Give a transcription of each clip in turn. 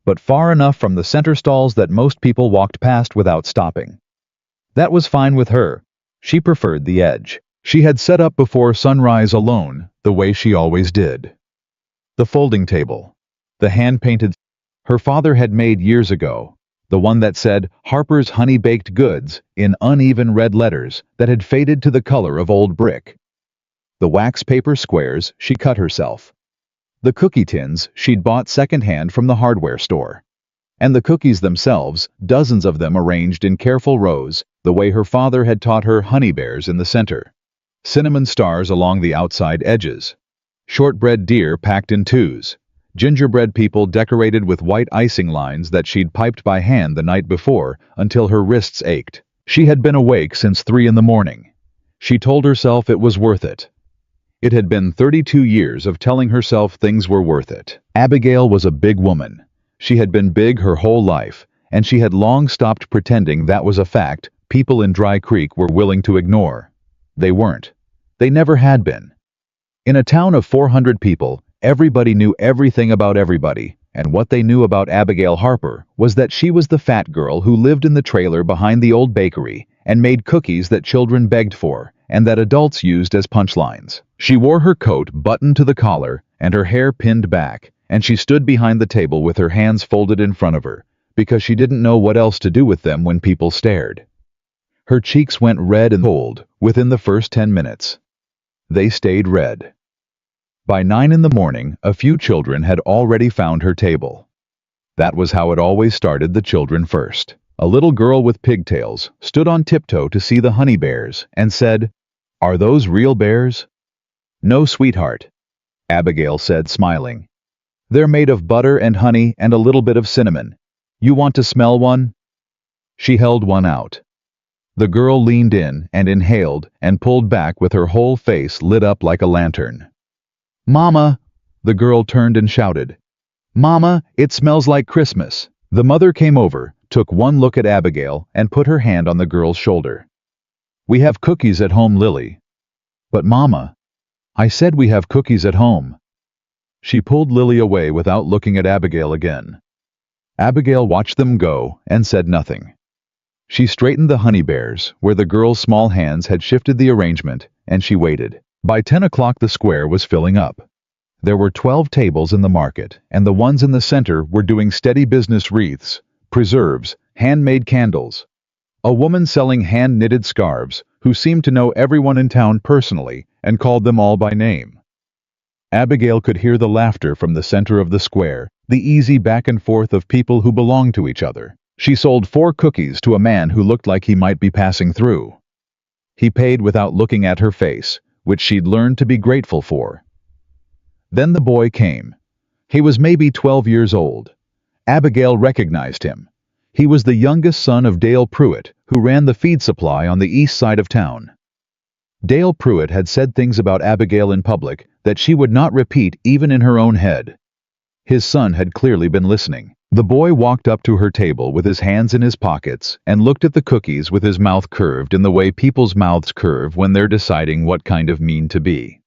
but far enough from the center stalls that most people walked past without stopping. That was fine with her. She preferred the edge. She had set up before sunrise alone, the way she always did. The folding table. The hand-painted her father had made years ago. The one that said Harper's Honey-Baked Goods in uneven red letters that had faded to the color of old brick. The wax paper squares she cut herself. The cookie tins she'd bought secondhand from the hardware store. And the cookies themselves, dozens of them arranged in careful rows, the way her father had taught her, honey bears in the center. Cinnamon stars along the outside edges. Shortbread deer packed in twos. Gingerbread people decorated with white icing lines that she'd piped by hand the night before until her wrists ached. She had been awake since 3 in the morning. She told herself it was worth it. It had been 32 years of telling herself things were worth it. Abigail was a big woman. She had been big her whole life, and she had long stopped pretending that was a fact people in Dry Creek were willing to ignore. They weren't. They never had been. In a town of 400 people, everybody knew everything about everybody, and what they knew about Abigail Harper was that she was the fat girl who lived in the trailer behind the old bakery and made cookies that children begged for and that adults used as punchlines. She wore her coat buttoned to the collar and her hair pinned back, and she stood behind the table with her hands folded in front of her, because she didn't know what else to do with them when people stared. Her cheeks went red and cold within the first 10 minutes. They stayed red. By 9 in the morning, a few children had already found her table. That was how it always started, the children first. A little girl with pigtails stood on tiptoe to see the honey bears and said, "Are those real bears?" "No, sweetheart," Abigail said, smiling. "They're made of butter and honey and a little bit of cinnamon. You want to smell one?" She held one out. The girl leaned in and inhaled and pulled back with her whole face lit up like a lantern. "Mama!" The girl turned and shouted. "Mama, it smells like Christmas." The mother came over, took one look at Abigail, and put her hand on the girl's shoulder. "We have cookies at home, Lily." "But Mama, I said we have cookies at home." She pulled Lily away without looking at Abigail again. Abigail watched them go and said nothing. She straightened the honey bears where the girl's small hands had shifted the arrangement, and she waited. By 10 o'clock the square was filling up. There were 12 tables in the market, and the ones in the center were doing steady business: wreaths, preserves, handmade candles. A woman selling hand-knitted scarves who seemed to know everyone in town personally and called them all by name. Abigail could hear the laughter from the center of the square, the easy back and forth of people who belonged to each other. She sold 4 cookies to a man who looked like he might be passing through. He paid without looking at her face, which she'd learned to be grateful for. Then the boy came. He was maybe 12 years old. Abigail recognized him. He was the youngest son of Dale Pruitt, who ran the feed supply on the east side of town. Dale Pruitt had said things about Abigail in public that she would not repeat even in her own head. His son had clearly been listening. The boy walked up to her table with his hands in his pockets and looked at the cookies with his mouth curved in the way people's mouths curve when they're deciding what kind of mean to be.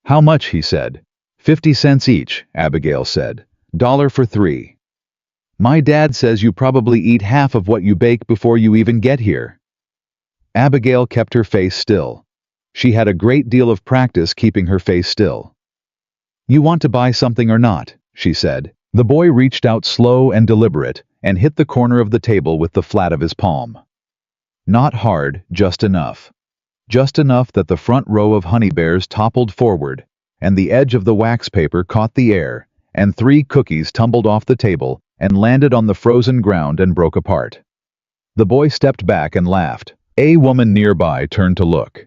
"How much?" he said. 50 cents each, Abigail said. $1 for 3. "My dad says you probably eat half of what you bake before you even get here." Abigail kept her face still. She had a great deal of practice keeping her face still. "You want to buy something or not?" she said. The boy reached out slow and deliberate and hit the corner of the table with the flat of his palm. Not hard, just enough. Just enough that the front row of honey bears toppled forward, and the edge of the wax paper caught the air, and 3 cookies tumbled off the table and landed on the frozen ground and broke apart. The boy stepped back and laughed. A woman nearby turned to look.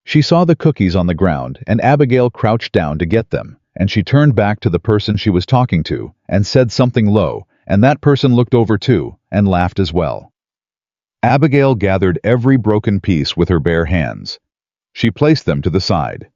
She saw the cookies on the ground, and Abigail crouched down to get them, and she turned back to the person she was talking to and said something low, and that person looked over too and laughed as well. Abigail gathered every broken piece with her bare hands. She placed them to the side.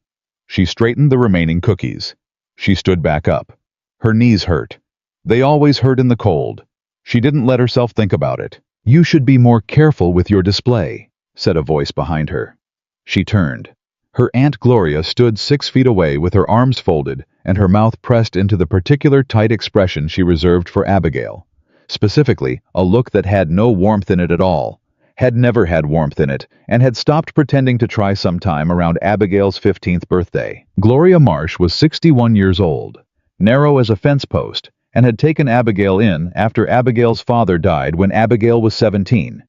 She straightened the remaining cookies. She stood back up. Her knees hurt. They always hurt in the cold. She didn't let herself think about it. "You should be more careful with your display," said a voice behind her. She turned. Her Aunt Gloria stood 6 feet away with her arms folded and her mouth pressed into the particular tight expression she reserved for Abigail. Specifically, a look that had no warmth in it at all, had never had warmth in it, and had stopped pretending to try sometime around Abigail's 15th birthday. Gloria Marsh was 61 years old, narrow as a fence post, and had taken Abigail in after Abigail's father died when Abigail was 17.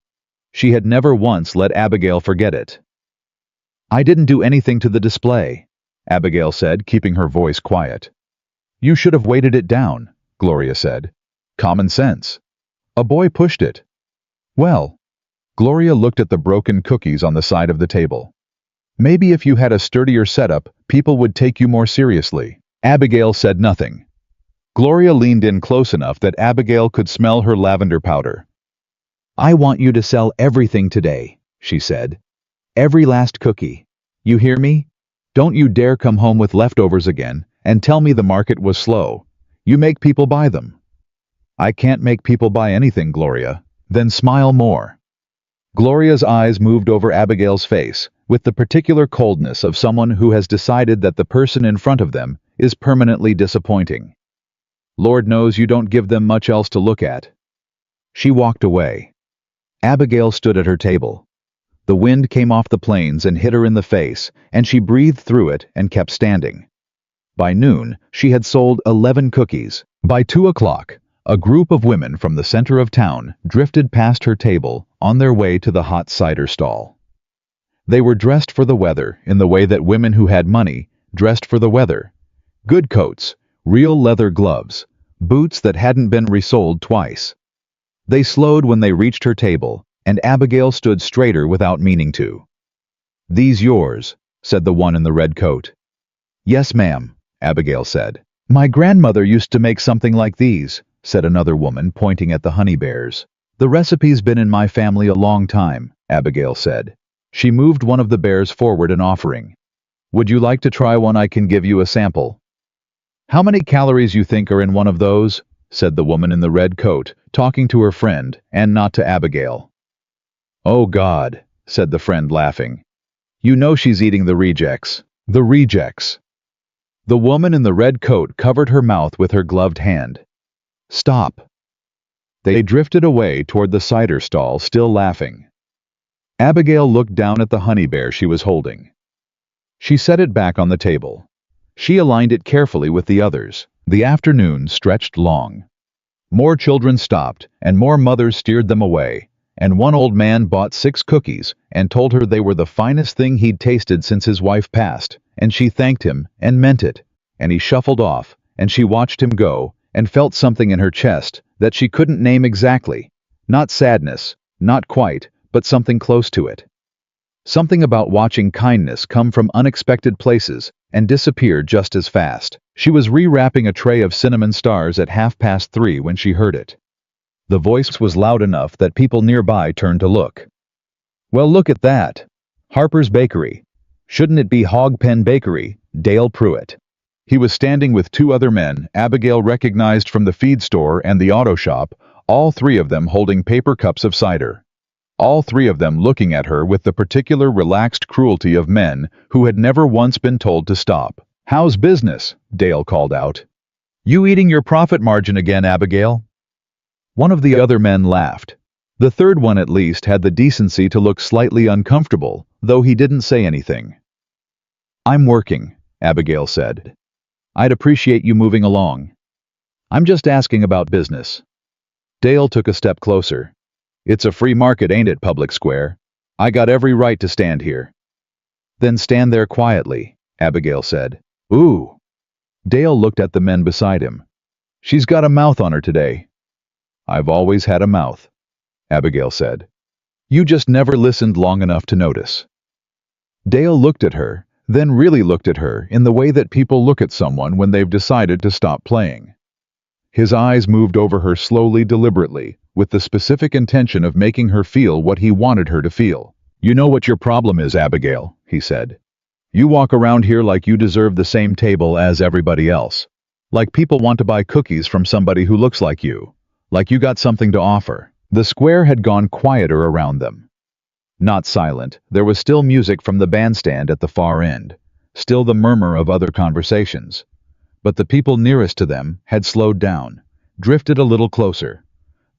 She had never once let Abigail forget it. "I didn't do anything to the display," Abigail said, keeping her voice quiet. "You should have weighted it down," Gloria said. "Common sense." "A boy pushed it." "Well," Gloria looked at the broken cookies on the side of the table. "Maybe if you had a sturdier setup, people would take you more seriously." Abigail said nothing. Gloria leaned in close enough that Abigail could smell her lavender powder. "I want you to sell everything today," she said. "Every last cookie. You hear me? Don't you dare come home with leftovers again and tell me the market was slow. You make people buy them." "I can't make people buy anything, Gloria." "Then smile more." Gloria's eyes moved over Abigail's face with the particular coldness of someone who has decided that the person in front of them is permanently disappointing. "Lord knows you don't give them much else to look at." She walked away. Abigail stood at her table. The wind came off the plains and hit her in the face, and she breathed through it and kept standing. By noon, she had sold 11 cookies. By 2 o'clock, a group of women from the center of town drifted past her table on their way to the hot cider stall. They were dressed for the weather in the way that women who had money dressed for the weather. Good coats, real leather gloves, boots that hadn't been resoled twice. They slowed when they reached her table, and Abigail stood straighter without meaning to. "These yours?" said the one in the red coat. "Yes, ma'am," Abigail said. "My grandmother used to make something like these," said another woman, pointing at the honey bears. "The recipe's been in my family a long time," Abigail said. She moved one of the bears forward, an offering. "Would you like to try one? I can give you a sample." "How many calories you think are in one of those?" said the woman in the red coat, talking to her friend and not to Abigail. "Oh God," said the friend, laughing. "You know she's eating the rejects." "The rejects." The woman in the red coat covered her mouth with her gloved hand. "Stop." They drifted away toward the cider stall, still laughing. Abigail looked down at the honey bear she was holding. She set it back on the table. She aligned it carefully with the others. The afternoon stretched long. More children stopped, and more mothers steered them away, and one old man bought 6 cookies and told her they were the finest thing he'd tasted since his wife passed, and she thanked him and meant it, and he shuffled off, and she watched him go and felt something in her chest that she couldn't name exactly. Not sadness, not quite, but something close to it. Something about watching kindness come from unexpected places and disappear just as fast. She was rewrapping a tray of cinnamon stars at 3:30 when she heard it. The voice was loud enough that people nearby turned to look. "Well, look at that. Harper's Bakery. Shouldn't it be Hog Pen Bakery?" Dale Pruitt. He was standing with 2 other men Abigail recognized from the feed store and the auto shop, all 3 of them holding paper cups of cider. All 3 of them looking at her with the particular relaxed cruelty of men who had never once been told to stop. "How's business?" Dale called out. "You eating your profit margin again, Abigail?" One of the other men laughed. The third one at least had the decency to look slightly uncomfortable, though he didn't say anything. "I'm working," Abigail said. "I'd appreciate you moving along. I'm just asking about business." Dale took a step closer. "It's a free market, ain't it, Public Square? I got every right to stand here." "Then stand there quietly," Abigail said. "Ooh." Dale looked at the men beside him. "She's got a mouth on her today." "I've always had a mouth," Abigail said. "You just never listened long enough to notice." Dale looked at her, then really looked at her in the way that people look at someone when they've decided to stop playing. His eyes moved over her slowly, deliberately, with the specific intention of making her feel what he wanted her to feel. "You know what your problem is, Abigail," he said. "You walk around here like you deserve the same table as everybody else. Like people want to buy cookies from somebody who looks like you. Like you got something to offer." The square had gone quieter around them. Not silent, there was still music from the bandstand at the far end, still the murmur of other conversations. But the people nearest to them had slowed down, drifted a little closer,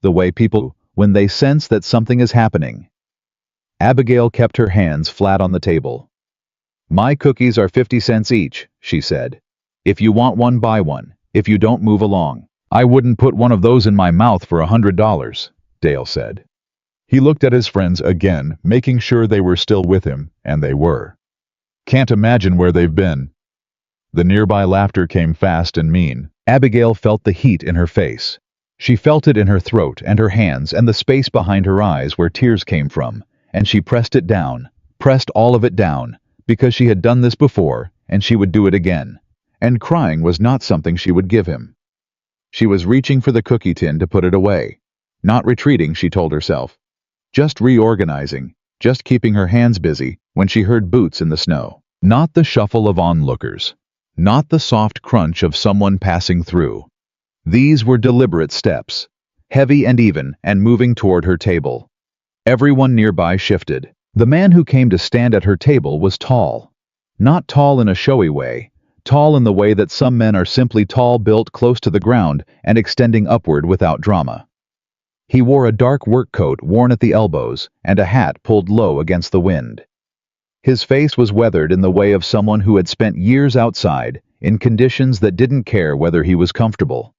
the way people when they sense that something is happening. Abigail kept her hands flat on the table. "My cookies are 50 cents each," she said. "If you want one, buy one. If you don't, move along." "I wouldn't put one of those in my mouth for $100, Dale said. He looked at his friends again, making sure they were still with him, and they were. "Can't imagine where they've been." The nearby laughter came fast and mean. Abigail felt the heat in her face. She felt it in her throat and her hands and the space behind her eyes where tears came from, and she pressed it down, pressed all of it down, because she had done this before, and she would do it again. And crying was not something she would give him. She was reaching for the cookie tin to put it away. Not retreating, she told herself. Just reorganizing, just keeping her hands busy when she heard boots in the snow. Not the shuffle of onlookers. Not the soft crunch of someone passing through. These were deliberate steps, heavy and even and moving toward her table. Everyone nearby shifted. The man who came to stand at her table was tall. Not tall in a showy way, tall in the way that some men are simply tall, built close to the ground and extending upward without drama. He wore a dark work coat worn at the elbows and a hat pulled low against the wind. His face was weathered in the way of someone who had spent years outside, in conditions that didn't care whether he was comfortable.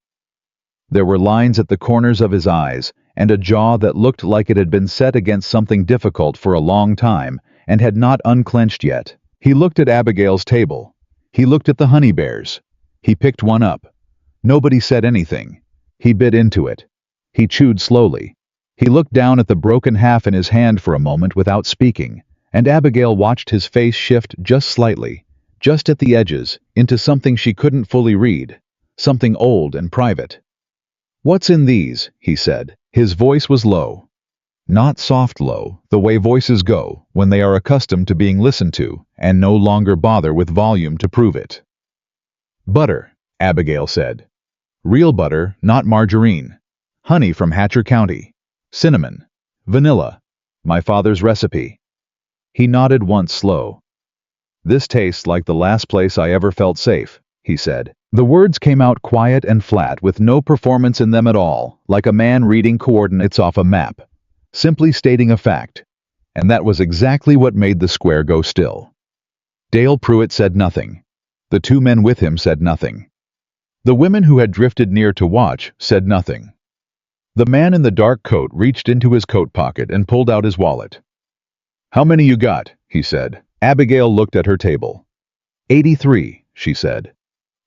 There were lines at the corners of his eyes, and a jaw that looked like it had been set against something difficult for a long time, and had not unclenched yet. He looked at Abigail's table. He looked at the honey bears. He picked one up. Nobody said anything. He bit into it. He chewed slowly. He looked down at the broken half in his hand for a moment without speaking, and Abigail watched his face shift just slightly, just at the edges, into something she couldn't fully read, something old and private. "What's in these?" he said. His voice was low. Not soft low, the way voices go when they are accustomed to being listened to and no longer bother with volume to prove it. "Butter," Abigail said. "Real butter, not margarine. Honey from Hatcher County. Cinnamon. Vanilla. My father's recipe." He nodded once slow. "This tastes like the last place I ever felt safe," he said. The words came out quiet and flat with no performance in them at all, like a man reading coordinates off a map, simply stating a fact. And that was exactly what made the square go still. Dale Pruitt said nothing. The two men with him said nothing. The women who had drifted near to watch said nothing. The man in the dark coat reached into his coat pocket and pulled out his wallet. "How many you got?" he said. Abigail looked at her table. 83, she said.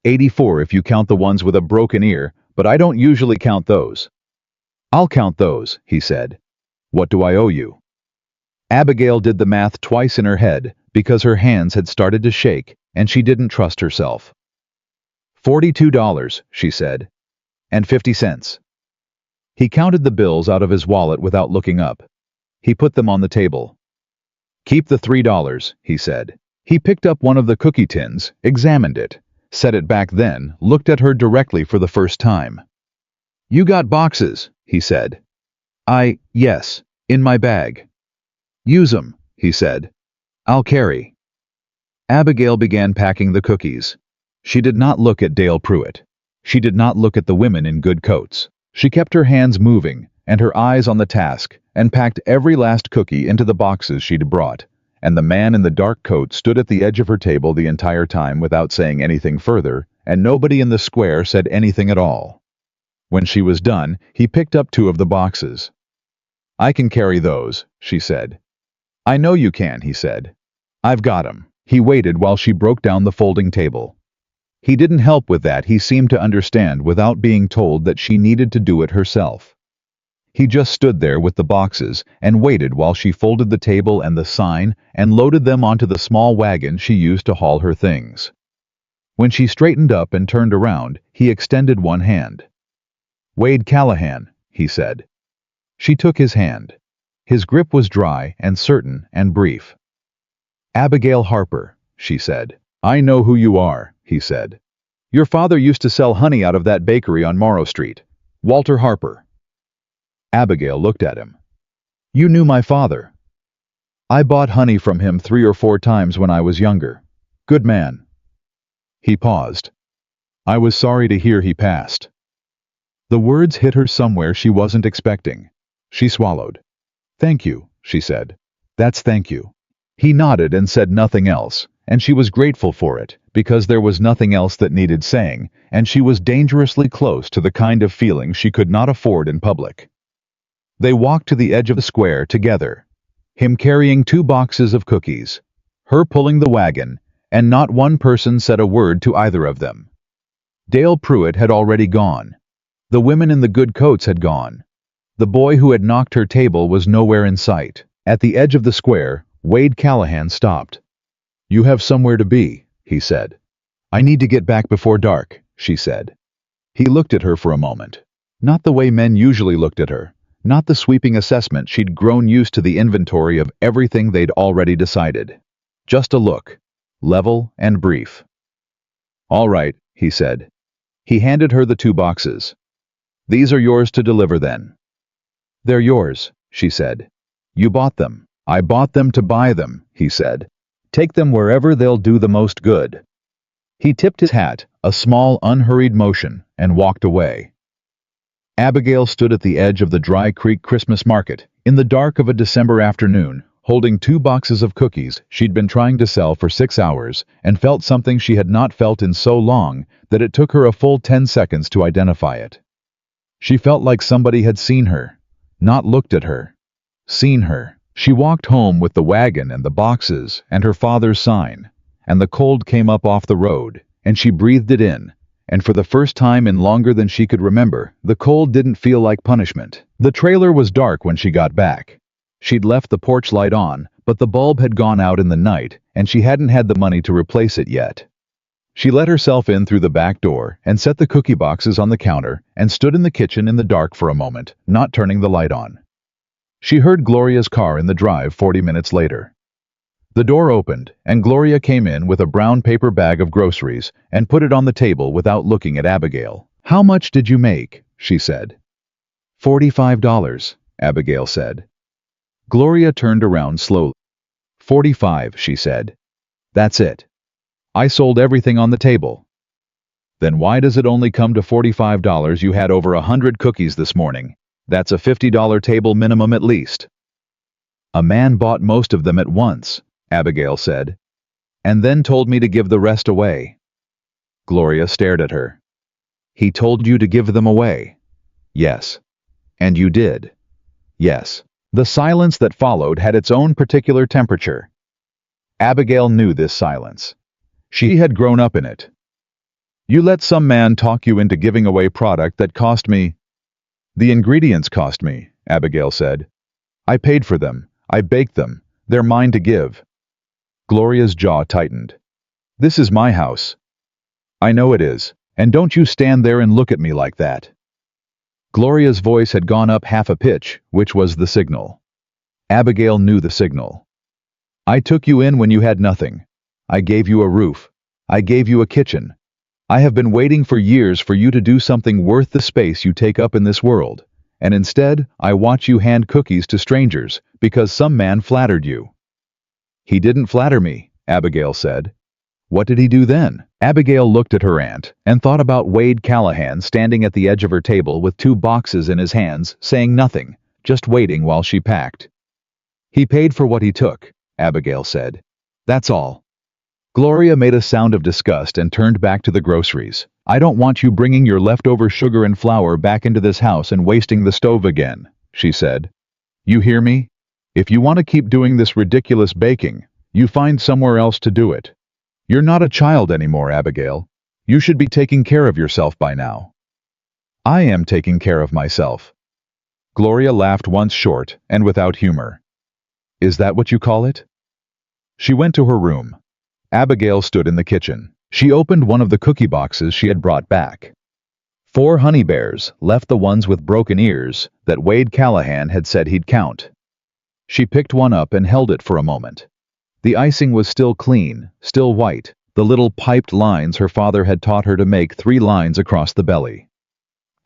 84 if you count the ones with a broken ear, but I don't usually count those." "I'll count those," he said. "What do I owe you?" Abigail did the math twice in her head because her hands had started to shake and she didn't trust herself. $42, she said, and 50 cents. He counted the bills out of his wallet without looking up. He put them on the table. "Keep the $3, he said. He picked up one of the cookie tins, examined it, set it back, then looked at her directly for the first time. "You got boxes," he said. Yes, in my bag." "Use 'em," he said. "I'll carry." Abigail began packing the cookies. She did not look at Dale Pruitt. She did not look at the women in good coats. She kept her hands moving and her eyes on the task and packed every last cookie into the boxes she'd brought. And the man in the dark coat stood at the edge of her table the entire time without saying anything further, and nobody in the square said anything at all. When she was done, he picked up 2 of the boxes. "I can carry those," she said. "I know you can," he said. "I've got 'em." He waited while she broke down the folding table. He didn't help with that. He seemed to understand without being told that she needed to do it herself. He just stood there with the boxes and waited while she folded the table and the sign and loaded them onto the small wagon she used to haul her things. When she straightened up and turned around, he extended one hand. "Wade Callahan," he said. She took his hand. His grip was dry and certain and brief. "Abigail Harper," she said. "I know who you are," he said. "Your father used to sell honey out of that bakery on Morrow Street. Walter Harper." Abigail looked at him. "You knew my father." I bought honey from him 3 or 4 times when I was younger. Good man." He paused. "I was sorry to hear he passed." The words hit her somewhere she wasn't expecting. She swallowed. "Thank you," she said. "That's thank you." He nodded and said nothing else, and she was grateful for it, because there was nothing else that needed saying, and she was dangerously close to the kind of feeling she could not afford in public. They walked to the edge of the square together, him carrying 2 boxes of cookies, her pulling the wagon, and not one person said a word to either of them. Dale Pruitt had already gone. The women in the good coats had gone. The boy who had knocked her table was nowhere in sight. At the edge of the square, Wade Callahan stopped. "You have somewhere to be," he said. "I need to get back before dark," she said. He looked at her for a moment. Not the way men usually looked at her. Not the sweeping assessment she'd grown used to, the inventory of everything they'd already decided. Just a look. Level and brief. "All right," he said. He handed her the 2 boxes. "These are yours to deliver then." "They're yours," she said. "You bought them." "I bought them to buy them," he said. "Take them wherever they'll do the most good." He tipped his hat, a small, unhurried motion, and walked away. Abigail stood at the edge of the Dry Creek Christmas market, in the dark of a December afternoon, holding 2 boxes of cookies she'd been trying to sell for 6 hours, and felt something she had not felt in so long that it took her a full 10 seconds to identify it. She felt like somebody had seen her, not looked at her, seen her. She walked home with the wagon and the boxes and her father's sign, and the cold came up off the road, and she breathed it in, and for the first time in longer than she could remember, the cold didn't feel like punishment. The trailer was dark when she got back. She'd left the porch light on, but the bulb had gone out in the night, and she hadn't had the money to replace it yet. She let herself in through the back door and set the cookie boxes on the counter and stood in the kitchen in the dark for a moment, not turning the light on. She heard Gloria's car in the drive 40 minutes later. The door opened, and Gloria came in with a brown paper bag of groceries and put it on the table without looking at Abigail. "How much did you make?" she said. $45, Abigail said. Gloria turned around slowly. 45, she said. "That's it. I sold everything on the table." "Then why does it only come to $45? You had over 100 cookies this morning. That's a $50 table minimum at least." "A man bought most of them at once," Abigail said, "and then told me to give the rest away." Gloria stared at her. "He told you to give them away?" "Yes." "And you did?" "Yes." The silence that followed had its own particular temperature. Abigail knew this silence. She had grown up in it. "You let some man talk you into giving away product that cost me—" "The ingredients cost me," Abigail said. "I paid for them. I baked them. They're mine to give." Gloria's jaw tightened. "This is my house." "I know it is, and don't you stand there and look at me like that." Gloria's voice had gone up half a pitch, which was the signal. Abigail knew the signal. "I took you in when you had nothing. I gave you a roof. I gave you a kitchen. I have been waiting for years for you to do something worth the space you take up in this world, and instead I watch you hand cookies to strangers because some man flattered you." "He didn't flatter me," Abigail said. "What did he do then?" Abigail looked at her aunt and thought about Wade Callahan standing at the edge of her table with 2 boxes in his hands, saying nothing, just waiting while she packed. "He paid for what he took," Abigail said. "That's all." Gloria made a sound of disgust and turned back to the groceries. "I don't want you bringing your leftover sugar and flour back into this house and wasting the stove again," she said. "You hear me? If you want to keep doing this ridiculous baking, you find somewhere else to do it. You're not a child anymore, Abigail. You should be taking care of yourself by now." "I am taking care of myself." Gloria laughed once short and without humor. "Is that what you call it?" She went to her room. Abigail stood in the kitchen. She opened one of the cookie boxes she had brought back. 4 honey bears, left the ones with broken ears that Wade Callahan had said he'd count. She picked one up and held it for a moment. The icing was still clean, still white, the little piped lines her father had taught her to make 3 lines across the belly.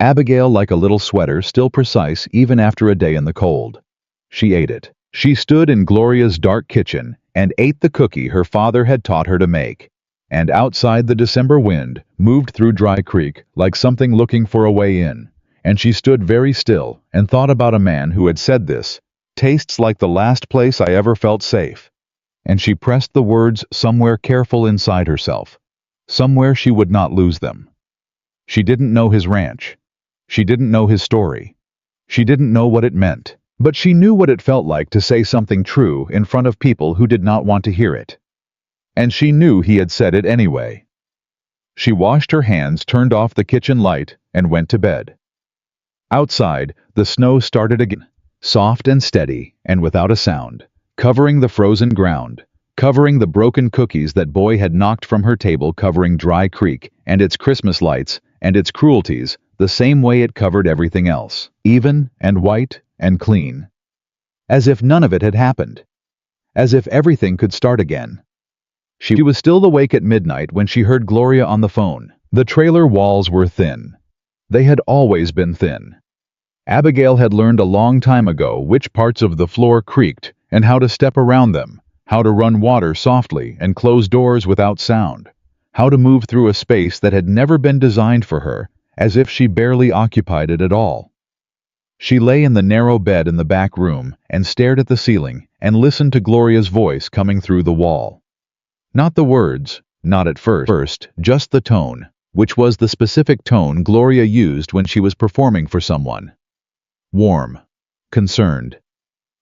Abigail like a little sweater, still precise even after a day in the cold. She ate it. She stood in Gloria's dark kitchen and ate the cookie her father had taught her to make. And outside, the December wind moved through Dry Creek like something looking for a way in. And she stood very still and thought about a man who had said this, "Tastes like the last place I ever felt safe." And she pressed the words somewhere careful inside herself, somewhere she would not lose them. She didn't know his ranch. She didn't know his story. She didn't know what it meant. But she knew what it felt like to say something true in front of people who did not want to hear it. And she knew he had said it anyway. She washed her hands, turned off the kitchen light, and went to bed. Outside, the snow started again, soft and steady and without a sound, covering the frozen ground, covering the broken cookies that Boy had knocked from her table, covering Dry Creek and its Christmas lights and its cruelties the same way it covered everything else, even and white and clean. As if none of it had happened. As if everything could start again. She was still awake at midnight when she heard Gloria on the phone. The trailer walls were thin. They had always been thin. Abigail had learned a long time ago which parts of the floor creaked and how to step around them, how to run water softly and close doors without sound, how to move through a space that had never been designed for her, as if she barely occupied it at all. She lay in the narrow bed in the back room and stared at the ceiling and listened to Gloria's voice coming through the wall. Not the words, not at first, just the tone, which was the specific tone Gloria used when she was performing for someone. Warm, concerned,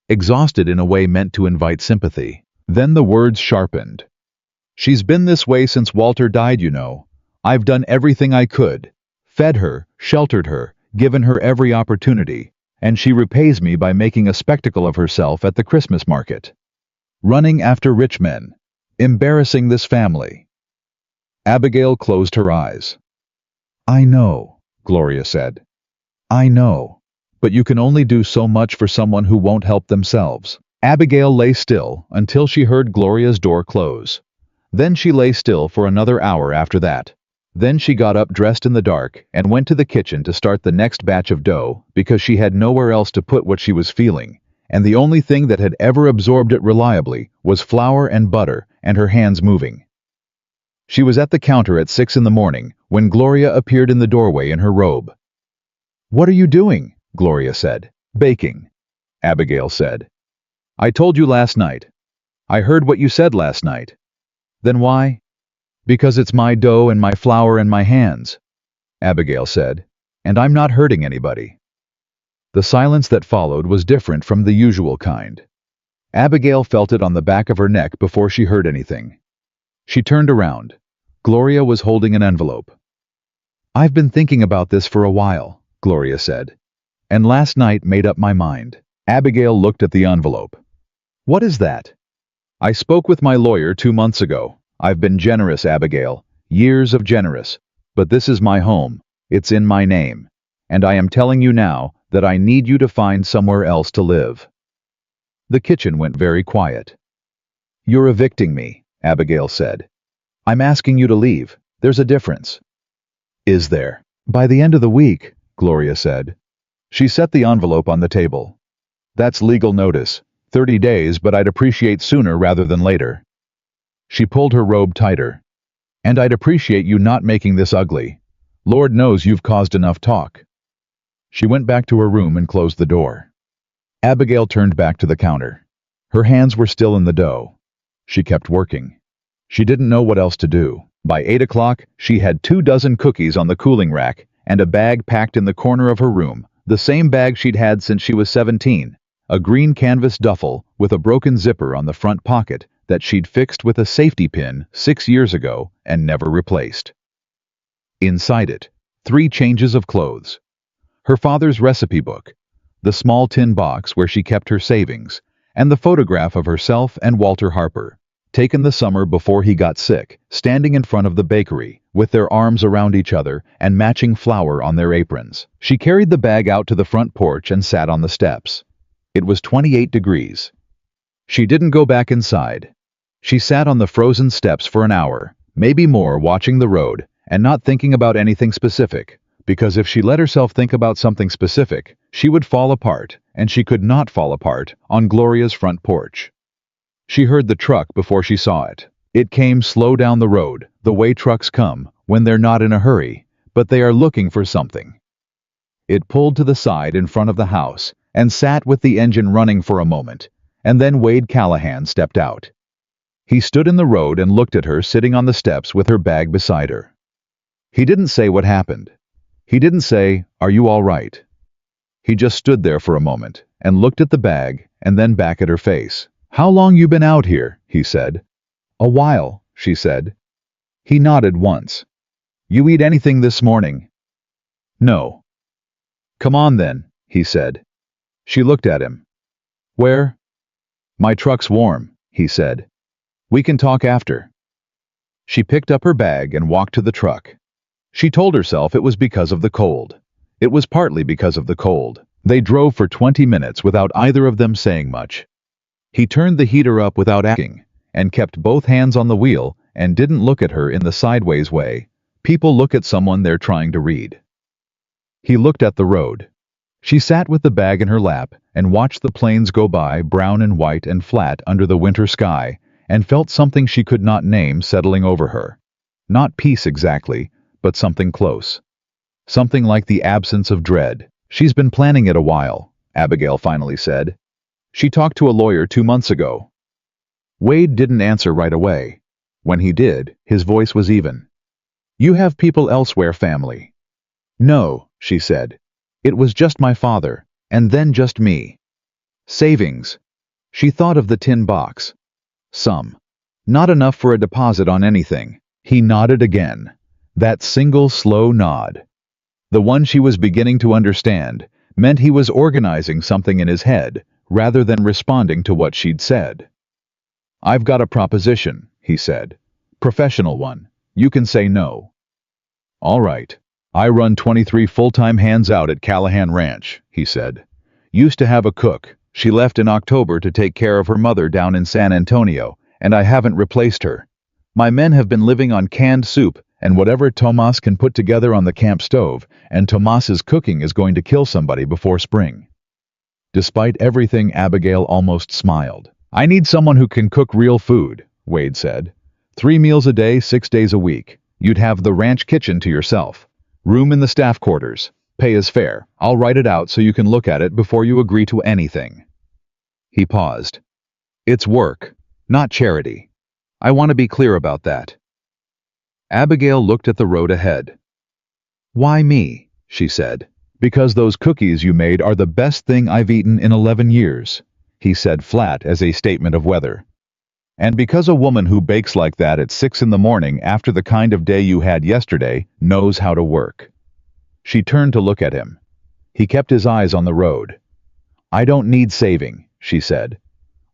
exhausted in a way meant to invite sympathy. Then the words sharpened. "She's been this way since Walter died, you know. I've done everything I could. Fed her, sheltered her, given her every opportunity, and she repays me by making a spectacle of herself at the Christmas market. Running after rich men. Embarrassing this family." Abigail closed her eyes. "I know," Gloria said. "I know. But you can only do so much for someone who won't help themselves." Abigail lay still until she heard Gloria's door close. Then she lay still for another hour after that. Then she got up dressed in the dark and went to the kitchen to start the next batch of dough because she had nowhere else to put what she was feeling, and the only thing that had ever absorbed it reliably was flour and butter and her hands moving. She was at the counter at 6 in the morning when Gloria appeared in the doorway in her robe. "What are you doing?" Gloria said. "Baking," Abigail said. "I told you last night. I heard what you said last night." "Then why?" "Because it's my dough and my flour and my hands," Abigail said, "and I'm not hurting anybody." The silence that followed was different from the usual kind. Abigail felt it on the back of her neck before she heard anything. She turned around. Gloria was holding an envelope. "I've been thinking about this for a while," Gloria said, "and last night made up my mind." Abigail looked at the envelope. "What is that?" "I spoke with my lawyer 2 months ago. I've been generous, Abigail, years of generous, but this is my home, it's in my name, and I am telling you now that I need you to find somewhere else to live." The kitchen went very quiet. "You're evicting me," Abigail said. "I'm asking you to leave. There's a difference." "Is there?" "By the end of the week," Gloria said. She set the envelope on the table. "That's legal notice. 30 days, but I'd appreciate sooner rather than later." She pulled her robe tighter. "And I'd appreciate you not making this ugly. Lord knows you've caused enough talk." She went back to her room and closed the door. Abigail turned back to the counter. Her hands were still in the dough. She kept working. She didn't know what else to do. By 8 o'clock, she had 24 cookies on the cooling rack and a bag packed in the corner of her room, the same bag she'd had since she was 17, a green canvas duffel with a broken zipper on the front pocket that she'd fixed with a safety pin 6 years ago and never replaced. Inside it, 3 changes of clothes. Her father's recipe book, the small tin box where she kept her savings, and the photograph of herself and Walter Harper, taken the summer before he got sick, standing in front of the bakery, with their arms around each other and matching flour on their aprons. She carried the bag out to the front porch and sat on the steps. It was 28 degrees. She didn't go back inside. She sat on the frozen steps for an hour, maybe more, watching the road, and not thinking about anything specific, because if she let herself think about something specific, she would fall apart and she could not fall apart on Gloria's front porch. She heard the truck before she saw it. It came slow down the road, the way trucks come when they're not in a hurry, but they are looking for something. It pulled to the side in front of the house and sat with the engine running for a moment, and then Wade Callahan stepped out. He stood in the road and looked at her sitting on the steps with her bag beside her. He didn't say what happened. He didn't say, "Are you all right?" He just stood there for a moment and looked at the bag and then back at her face. "How long you been out here?" he said. "A while," she said. He nodded once. "You eat anything this morning?" "No." "Come on then," he said. She looked at him. "Where?" "My truck's warm," he said. "We can talk after." She picked up her bag and walked to the truck. She told herself it was because of the cold. It was partly because of the cold. They drove for 20 minutes without either of them saying much. He turned the heater up without asking, and kept both hands on the wheel and didn't look at her in the sideways way people look at someone they're trying to read. He looked at the road. She sat with the bag in her lap and watched the planes go by, brown and white and flat under the winter sky, and felt something she could not name settling over her. Not peace exactly, but something close. Something like the absence of dread. "She's been planning it a while," Abigail finally said. "She talked to a lawyer 2 months ago." Wade didn't answer right away. When he did, his voice was even. "You have people elsewhere, family?" "No," she said. "It was just my father, and then just me." "Savings." She thought of the tin box. "Some. Not enough for a deposit on anything." He nodded again. That single slow nod. The one she was beginning to understand meant he was organizing something in his head rather than responding to what she'd said. "I've got a proposition," he said. "Professional one. You can say no." "All right. I run 23 full-time hands out at Callahan Ranch," he said. "Used to have a cook. She left in October to take care of her mother down in San Antonio, and I haven't replaced her. My men have been living on canned soup and whatever Tomas can put together on the camp stove, and Tomas's cooking is going to kill somebody before spring." Despite everything, Abigail almost smiled. "I need someone who can cook real food," Wade said. 3 meals a day, 6 days a week. You'd have the ranch kitchen to yourself. Room in the staff quarters. Pay is fair. I'll write it out so you can look at it before you agree to anything." He paused. "It's work, not charity. I want to be clear about that." Abigail looked at the road ahead. "Why me?" she said. "Because those cookies you made are the best thing I've eaten in 11 years, he said flat as a statement of weather. "And because a woman who bakes like that at 6 in the morning after the kind of day you had yesterday knows how to work." She turned to look at him. He kept his eyes on the road. "I don't need saving," she said.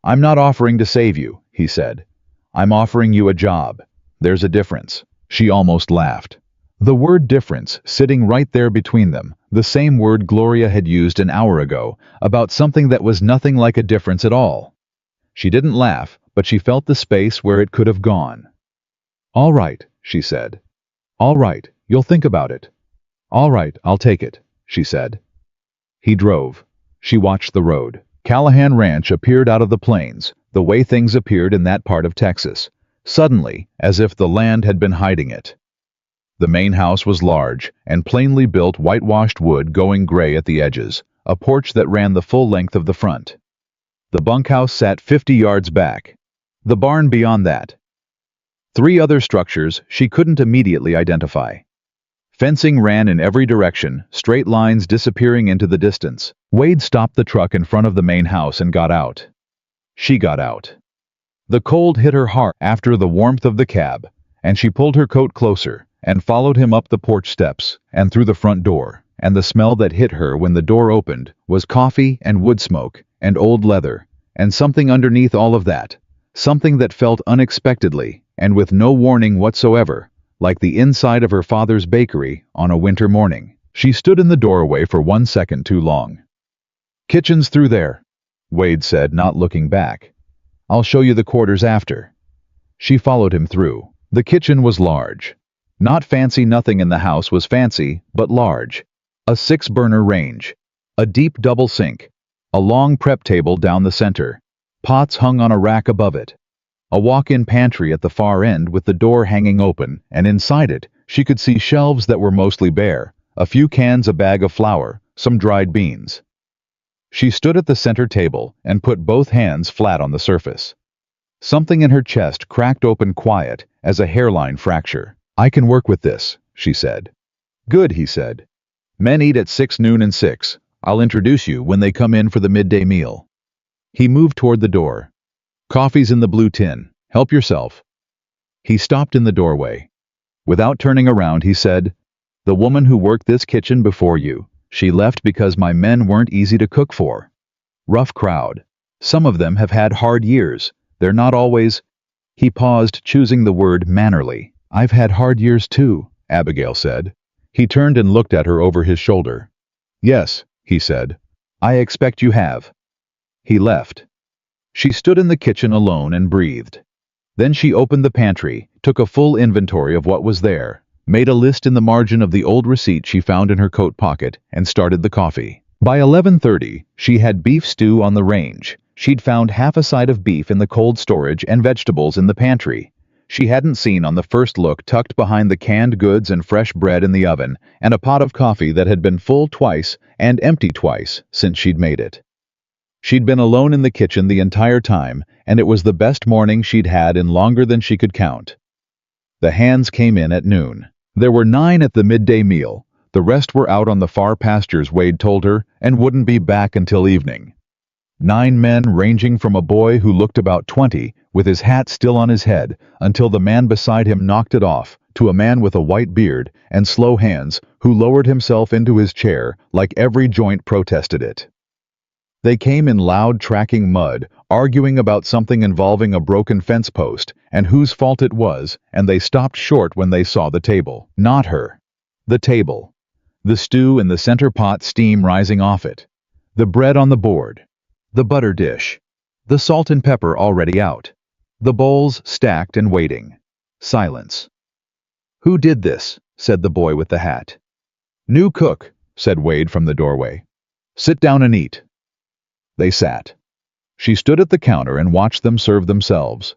"I'm not offering to save you," he said. "I'm offering you a job. There's a difference." She almost laughed. The word difference sitting right there between them, the same word Gloria had used an hour ago about something that was nothing like a difference at all. She didn't laugh, but she felt the space where it could have gone. "All right," she said. "All right, you'll think about it." "All right, I'll take it," she said. He drove. She watched the road. Callahan Ranch appeared out of the plains, the way things appeared in that part of Texas, suddenly, as if the land had been hiding it. The main house was large and plainly built whitewashed wood going gray at the edges, a porch that ran the full length of the front. The bunkhouse sat 50 yards back. The barn beyond that. 3 other structures she couldn't immediately identify. Fencing ran in every direction, straight lines disappearing into the distance. Wade stopped the truck in front of the main house and got out. She got out. The cold hit her hard after the warmth of the cab, and she pulled her coat closer and followed him up the porch steps and through the front door, and the smell that hit her when the door opened was coffee and wood smoke and old leather, and something underneath all of that, something that felt unexpectedly and with no warning whatsoever, like the inside of her father's bakery on a winter morning. She stood in the doorway for 1 second too long. "Kitchen's through there," Wade said, not looking back. "I'll show you the quarters after." She followed him through. The kitchen was large. Not fancy, nothing in the house was fancy, but large. A 6-burner range. A deep double sink. A long prep table down the center. Pots hung on a rack above it. A walk-in pantry at the far end with the door hanging open, and inside it, she could see shelves that were mostly bare, a few cans, a bag of flour, some dried beans. She stood at the center table and put both hands flat on the surface. Something in her chest cracked open quiet as a hairline fracture. "I can work with this," she said. "Good," he said. "Men eat at 6, noon and 6. I'll introduce you when they come in for the midday meal." He moved toward the door. "Coffee's in the blue tin. Help yourself." He stopped in the doorway. Without turning around, he said, "The woman who worked this kitchen before you, she left because my men weren't easy to cook for. Rough crowd. Some of them have had hard years. They're not always—" He paused, choosing the word mannerly. "I've had hard years too," Abigail said. He turned and looked at her over his shoulder. "Yes," he said. "I expect you have." He left. She stood in the kitchen alone and breathed. Then she opened the pantry, took a full inventory of what was there, made a list in the margin of the old receipt she found in her coat pocket, and started the coffee. By 11:30, she had beef stew on the range. She'd found half a side of beef in the cold storage and vegetables in the pantry. She hadn't seen on the first look tucked behind the canned goods and fresh bread in the oven, and a pot of coffee that had been full twice and empty twice since she'd made it. She'd been alone in the kitchen the entire time, and it was the best morning she'd had in longer than she could count. The hands came in at noon. There were 9 at the midday meal. The rest were out on the far pastures, Wade told her, and wouldn't be back until evening. 9 men ranging from a boy who looked about 20, with his hat still on his head, until the man beside him knocked it off, to a man with a white beard and slow hands who lowered himself into his chair like every joint protested it. They came in loud tracking mud, arguing about something involving a broken fence post and whose fault it was, and they stopped short when they saw the table. Not her. The table. The stew in the center pot, steam rising off it. The bread on the board. The butter dish. The salt and pepper already out. The bowls stacked and waiting. Silence. "Who did this?" said the boy with the hat. "New cook," said Wade from the doorway. "Sit down and eat." They sat. She stood at the counter and watched them serve themselves.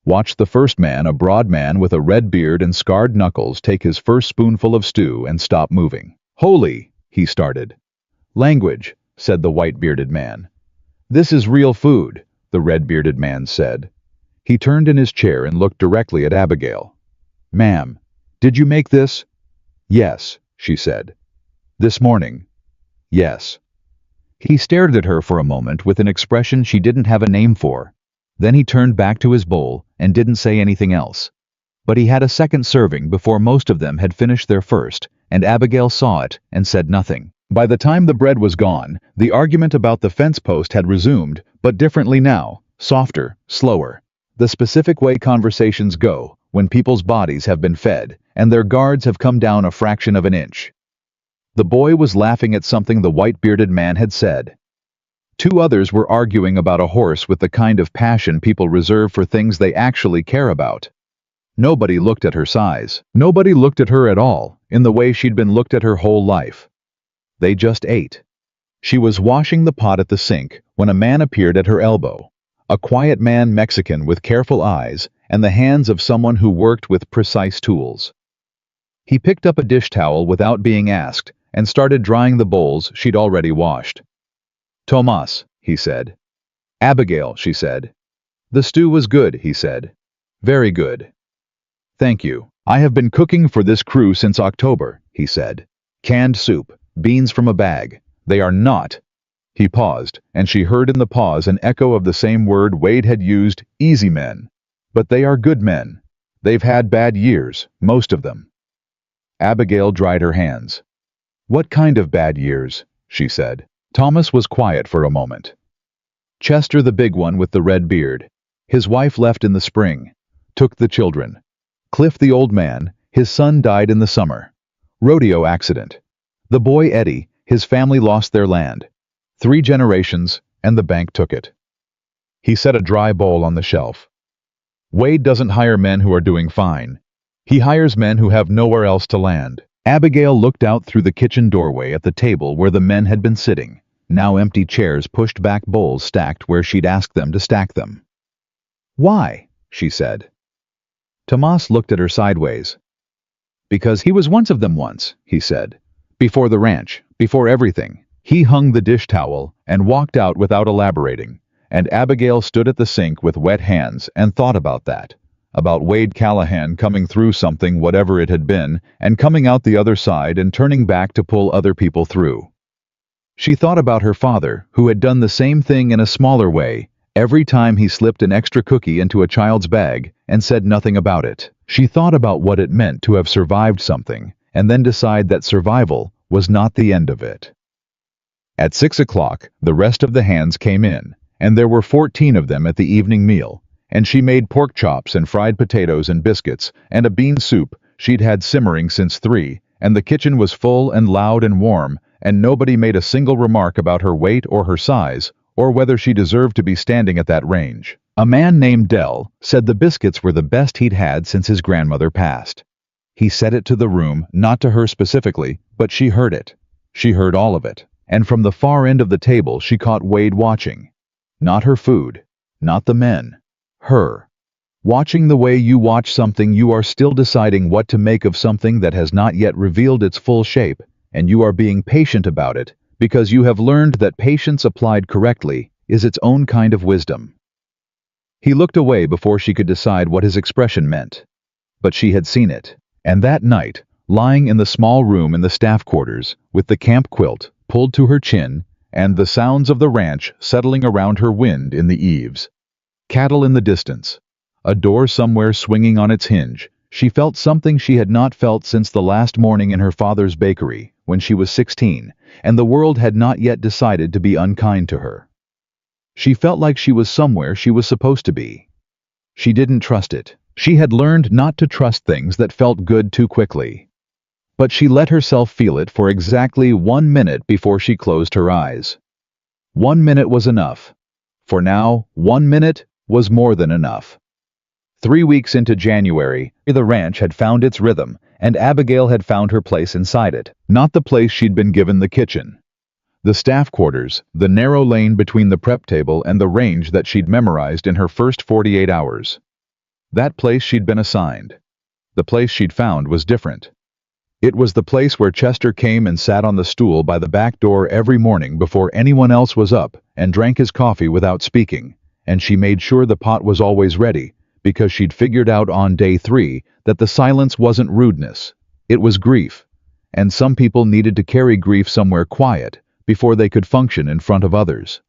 Watched the first man, a broad man with a red beard and scarred knuckles, take his first spoonful of stew and stop moving. "Holy," he started. "Language," said the white-bearded man. "This is real food," the red-bearded man said. He turned in his chair and looked directly at Abigail. "Ma'am, did you make this?" "Yes," she said. "This morning?" "Yes." He stared at her for a moment with an expression she didn't have a name for. Then he turned back to his bowl and didn't say anything else. But he had a second serving before most of them had finished their first, and Abigail saw it and said nothing. By the time the bread was gone, the argument about the fence post had resumed, but differently now, softer, slower. The specific way conversations go when people's bodies have been fed and their guards have come down a fraction of an inch. The boy was laughing at something the white-bearded man had said. 2 others were arguing about a horse with the kind of passion people reserve for things they actually care about. Nobody looked at her size. Nobody looked at her at all, in the way she'd been looked at her whole life. They just ate. She was washing the pot at the sink when a man appeared at her elbow. A quiet man, Mexican with careful eyes and the hands of someone who worked with precise tools. He picked up a dish towel without being asked and started drying the bowls she'd already washed. "Tomas," he said. "Abigail," she said. "The stew was good," he said. "Very good." "Thank you. I have been cooking for this crew since October," he said. "Canned soup, beans from a bag. They are not—" He paused, and she heard in the pause an echo of the same word Wade had used, "easy men." "But they are good men. They've had bad years, most of them." Abigail dried her hands. "What kind of bad years?" she said. Thomas was quiet for a moment. Chester, the big one with the red beard. His wife left in the spring. Took the children. Cliff, the old man, his son died in the summer. Rodeo accident. The boy Eddie, his family lost their land. 3 generations, and the bank took it. He set a dry bowl on the shelf. "Wade doesn't hire men who are doing fine. He hires men who have nowhere else to land." Abigail looked out through the kitchen doorway at the table where the men had been sitting. now empty chairs pushed back bowls stacked where she'd asked them to stack them. "Why?" she said. Tomas looked at her sideways. "Because he was once of them once," he said. "Before the ranch, before everything." He hung the dish towel and walked out without elaborating, and Abigail stood at the sink with wet hands and thought about that. About Wade Callahan coming through something, whatever it had been, and coming out the other side and turning back to pull other people through. She thought about her father, who had done the same thing in a smaller way, every time he slipped an extra cookie into a child's bag and said nothing about it. She thought about what it meant to have survived something, and then decide that survival was not the end of it. At 6 o'clock, the rest of the hands came in, and there were 14 of them at the evening meal, and she made pork chops and fried potatoes and biscuits and a bean soup she'd had simmering since 3, and the kitchen was full and loud and warm, and nobody made a single remark about her weight or her size, or whether she deserved to be standing at that range. A man named Dell said the biscuits were the best he'd had since his grandmother passed. He said it to the room, not to her specifically, but she heard it. She heard all of it, and from the far end of the table she caught Wade watching. Not her food, not the men. Her. Watching the way you watch something you are still deciding what to make of something that has not yet revealed its full shape, and you are being patient about it, because you have learned that patience applied correctly is its own kind of wisdom. He looked away before she could decide what his expression meant. But she had seen it, and that night, lying in the small room in the staff quarters, with the camp quilt pulled to her chin, and the sounds of the ranch settling around her wind in the eaves. Cattle in the distance. A door somewhere swinging on its hinge. She felt something she had not felt since the last morning in her father's bakery, when she was 16, and the world had not yet decided to be unkind to her. She felt like she was somewhere she was supposed to be. She didn't trust it. She had learned not to trust things that felt good too quickly. But she let herself feel it for exactly 1 minute before she closed her eyes. 1 minute was enough. For now, 1 minute was more than enough. 3 weeks into January, the ranch had found its rhythm, and Abigail had found her place inside it, not the place she'd been given, the kitchen. The staff quarters, the narrow lane between the prep table and the range that she'd memorized in her first 48 hours. That place she'd been assigned. The place she'd found was different. It was the place where Chester came and sat on the stool by the back door every morning before anyone else was up and drank his coffee without speaking, and she made sure the pot was always ready, because she'd figured out on day 3 that the silence wasn't rudeness, it was grief, and some people needed to carry grief somewhere quiet before they could function in front of others.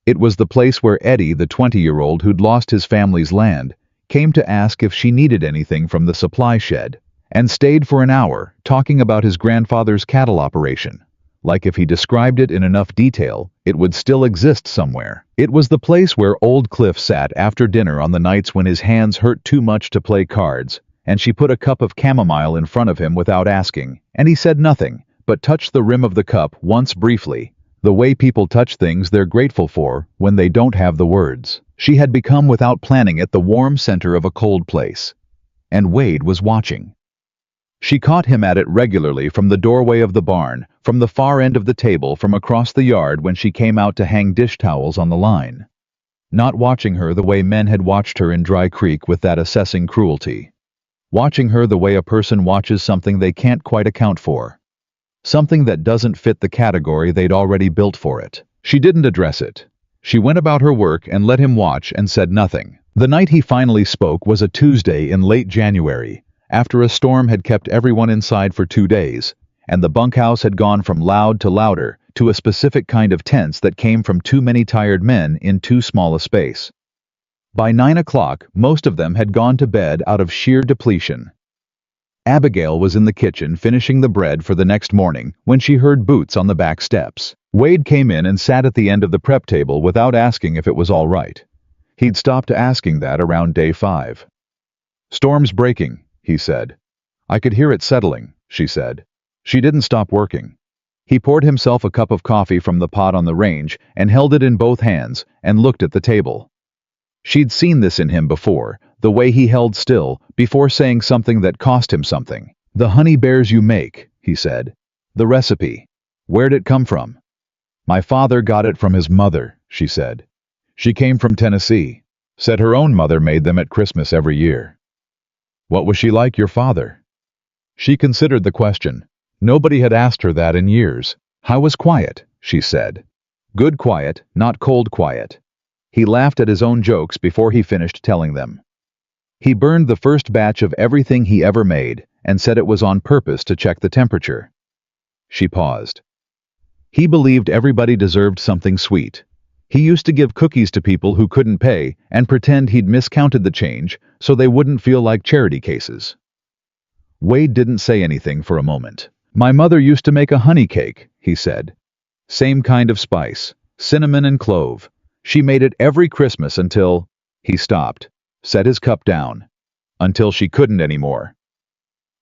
It was the place where Eddie, the 20-year-old who'd lost his family's land, came to ask if she needed anything from the supply shed, and stayed for an hour talking about his grandfather's cattle operation. Like if he described it in enough detail, it would still exist somewhere. It was the place where old Cliff sat after dinner on the nights when his hands hurt too much to play cards, and she put a cup of chamomile in front of him without asking, and he said nothing, but touched the rim of the cup once briefly, the way people touch things they're grateful for when they don't have the words. She had become, without planning it, the warm center of a cold place. And Wade was watching. She caught him at it regularly from the doorway of the barn, from the far end of the table, from across the yard when she came out to hang dish towels on the line. Not watching her the way men had watched her in Dry Creek with that assessing cruelty. Watching her the way a person watches something they can't quite account for. Something that doesn't fit the category they'd already built for it. She didn't address it. She went about her work and let him watch and said nothing. The night he finally spoke was a Tuesday in late January, after a storm had kept everyone inside for 2 days, and the bunkhouse had gone from loud to louder to a specific kind of tense that came from too many tired men in too small a space. By 9 o'clock, most of them had gone to bed out of sheer depletion. Abigail was in the kitchen finishing the bread for the next morning when she heard boots on the back steps. Wade came in and sat at the end of the prep table without asking if it was all right. He'd stopped asking that around day 5. "Storm's breaking," he said. "I could hear it settling," she said. She didn't stop working. He poured himself a cup of coffee from the pot on the range and held it in both hands and looked at the table. She'd seen this in him before, the way he held still before saying something that cost him something. "The honey bears you make," he said. "The recipe. Where'd it come from?" My father got it from his mother, she said. She came from Tennessee. Said her own mother made them at Christmas every year. What was she like, your father? She considered the question. Nobody had asked her that in years. I was quiet, she said. Good quiet, not cold quiet. He laughed at his own jokes before he finished telling them. He burned the first batch of everything he ever made and said it was on purpose to check the temperature. She paused. He believed everybody deserved something sweet. He used to give cookies to people who couldn't pay and pretend he'd miscounted the change so they wouldn't feel like charity cases. Wade didn't say anything for a moment. My mother used to make a honey cake, he said. Same kind of spice, cinnamon and clove. She made it every Christmas until... He stopped, set his cup down. Until she couldn't anymore.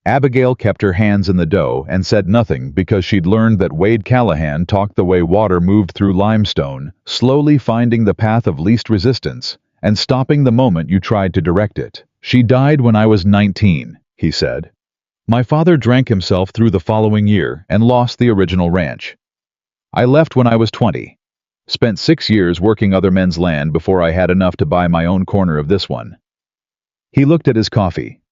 Abigail kept her hands in the dough and said nothing because she'd learned that Wade Callahan talked the way water moved through limestone, slowly finding the path of least resistance and stopping the moment you tried to direct it. She died when I was 19, he said. My father drank himself through the following year and lost the original ranch. I left when I was 20. Spent 6 years working other men's land before I had enough to buy my own corner of this one. He looked at his coffee.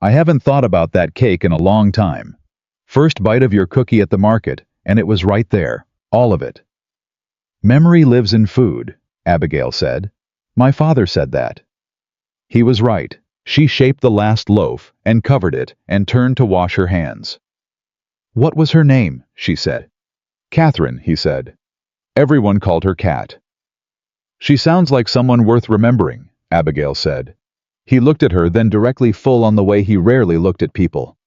I haven't thought about that cake in a long time. First bite of your cookie at the market, and it was right there, all of it. Memory lives in food, Abigail said. My father said that. He was right. She shaped the last loaf and covered it and turned to wash her hands. What was her name? She said. Catherine, he said. Everyone called her Cat. She sounds like someone worth remembering, Abigail said. He looked at her, then directly full on the way he rarely looked at people.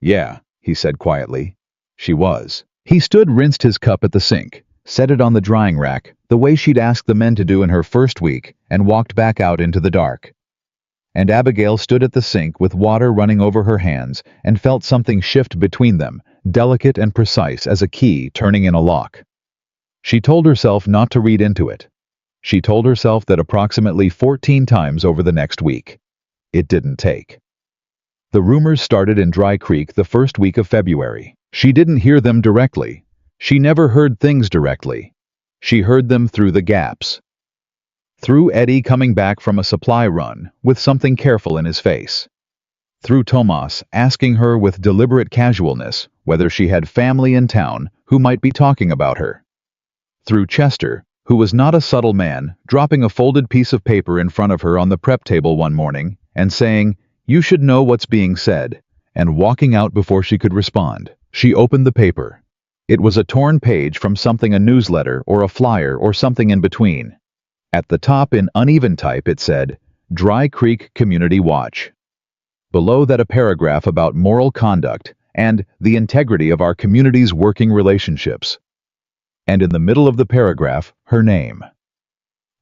Yeah, he said quietly. She was. He stood, rinsed his cup at the sink, set it on the drying rack, the way she'd asked the men to do in her first week, and walked back out into the dark. And Abigail stood at the sink with water running over her hands and felt something shift between them, delicate and precise as a key turning in a lock. She told herself not to read into it. She told herself that approximately 14 times over the next week. It didn't take. The rumors started in Dry Creek the first week of February. She didn't hear them directly. She never heard things directly. She heard them through the gaps. Through Eddie coming back from a supply run with something careful in his face. Through Tomas asking her with deliberate casualness whether she had family in town who might be talking about her. Through Chester, who was not a subtle man, dropping a folded piece of paper in front of her on the prep table one morning and saying, "You should know what's being said," and walking out before she could respond. She opened the paper. It was a torn page from something, a newsletter or a flyer or something in between. At the top in uneven type it said, Dry Creek Community Watch. Below that a paragraph about moral conduct and the integrity of our community's working relationships. And in the middle of the paragraph, her name.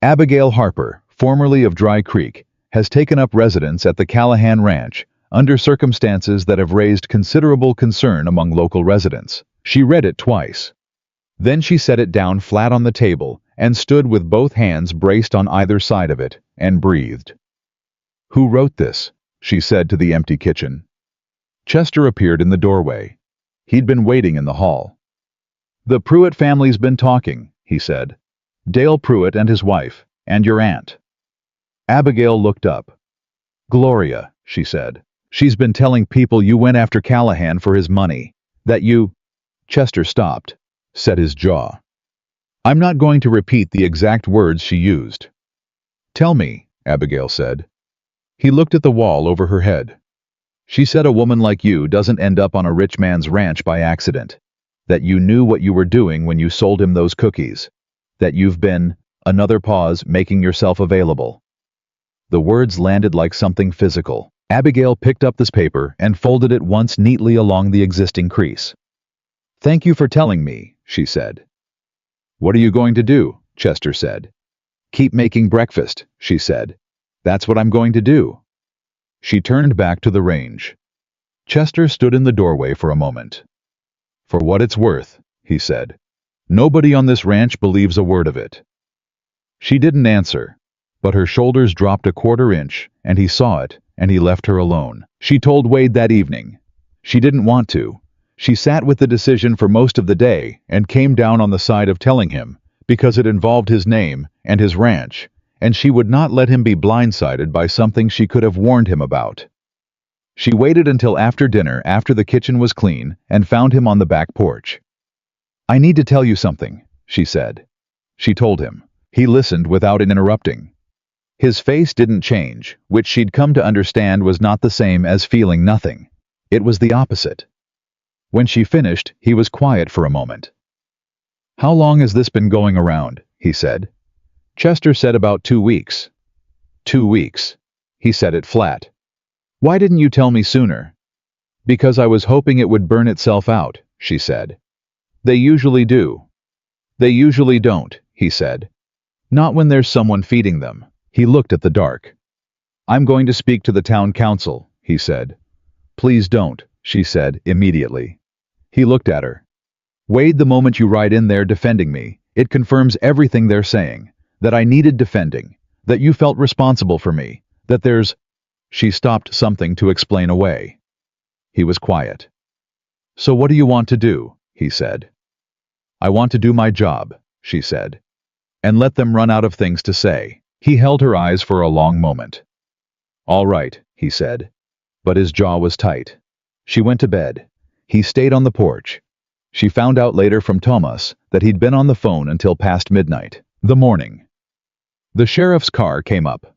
Abigail Harper, formerly of Dry Creek, has taken up residence at the Callahan Ranch under circumstances that have raised considerable concern among local residents. She read it twice. Then she set it down flat on the table and stood with both hands braced on either side of it and breathed. Who wrote this? She said to the empty kitchen. Chester appeared in the doorway. He'd been waiting in the hall. The Pruitt family's been talking, he said. Dale Pruitt and his wife, and your aunt. Abigail looked up. Gloria, she said. She's been telling people you went after Callahan for his money. That you... Chester stopped, set his jaw. I'm not going to repeat the exact words she used. Tell me, Abigail said. He looked at the wall over her head. She said a woman like you doesn't end up on a rich man's ranch by accident. That you knew what you were doing when you sold him those cookies. That you've been, another pause, making yourself available. The words landed like something physical. Abigail picked up this paper and folded it once neatly along the existing crease. Thank you for telling me, she said. What are you going to do? Chester said. Keep making breakfast, she said. That's what I'm going to do. She turned back to the range. Chester stood in the doorway for a moment. For what it's worth, he said. Nobody on this ranch believes a word of it. She didn't answer, but her shoulders dropped a quarter inch, and he saw it, and he left her alone. She told Wade that evening. She didn't want to. She sat with the decision for most of the day and came down on the side of telling him, because it involved his name and his ranch, and she would not let him be blindsided by something she could have warned him about. She waited until after dinner, after the kitchen was clean, and found him on the back porch. "I need to tell you something," she said. She told him. He listened without interrupting. His face didn't change, which she'd come to understand was not the same as feeling nothing. It was the opposite. When she finished, he was quiet for a moment. "How long has this been going around?" he said. Chester said about 2 weeks. 2 weeks. He said it flat. "Why didn't you tell me sooner?" "Because I was hoping it would burn itself out," she said. "They usually do." "They usually don't," he said. "Not when there's someone feeding them." He looked at the dark. "I'm going to speak to the town council," he said. "Please don't," she said immediately. He looked at her. "Wade, the moment you ride in there defending me, it confirms everything they're saying, that I needed defending, that you felt responsible for me, that there's—" She stopped something to explain away. He was quiet. "So what do you want to do?" he said. "I want to do my job," she said. "And let them run out of things to say." He held her eyes for a long moment. "All right," he said. But his jaw was tight. She went to bed. He stayed on the porch. She found out later from Thomas that he'd been on the phone until past midnight. The morning. The sheriff's car came up.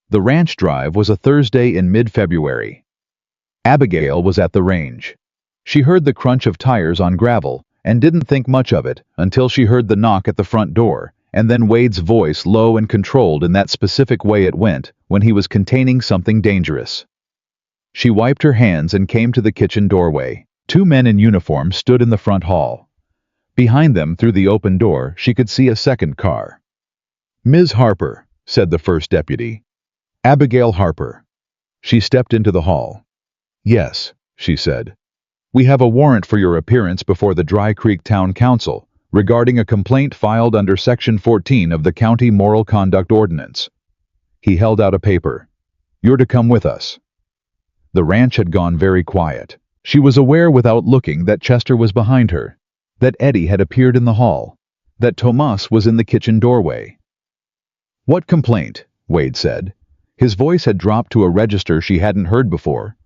The ranch drive was a Thursday in mid-February. Abigail was at the range. She heard the crunch of tires on gravel and didn't think much of it until she heard the knock at the front door, and then Wade's voice, low and controlled in that specific way it went when he was containing something dangerous. She wiped her hands and came to the kitchen doorway. 2 men in uniform stood in the front hall. Behind them, through the open door, she could see a second car. "Ms. Harper," said the first deputy. "Abigail Harper." She stepped into the hall. "Yes," she said. "We have a warrant for your appearance before the Dry Creek Town Council regarding a complaint filed under Section 14 of the County Moral Conduct Ordinance." He held out a paper. "You're to come with us." The ranch had gone very quiet. She was aware without looking that Chester was behind her, that Eddie had appeared in the hall, that Tomas was in the kitchen doorway. "What complaint?" Wade said. His voice had dropped to a register she hadn't heard before.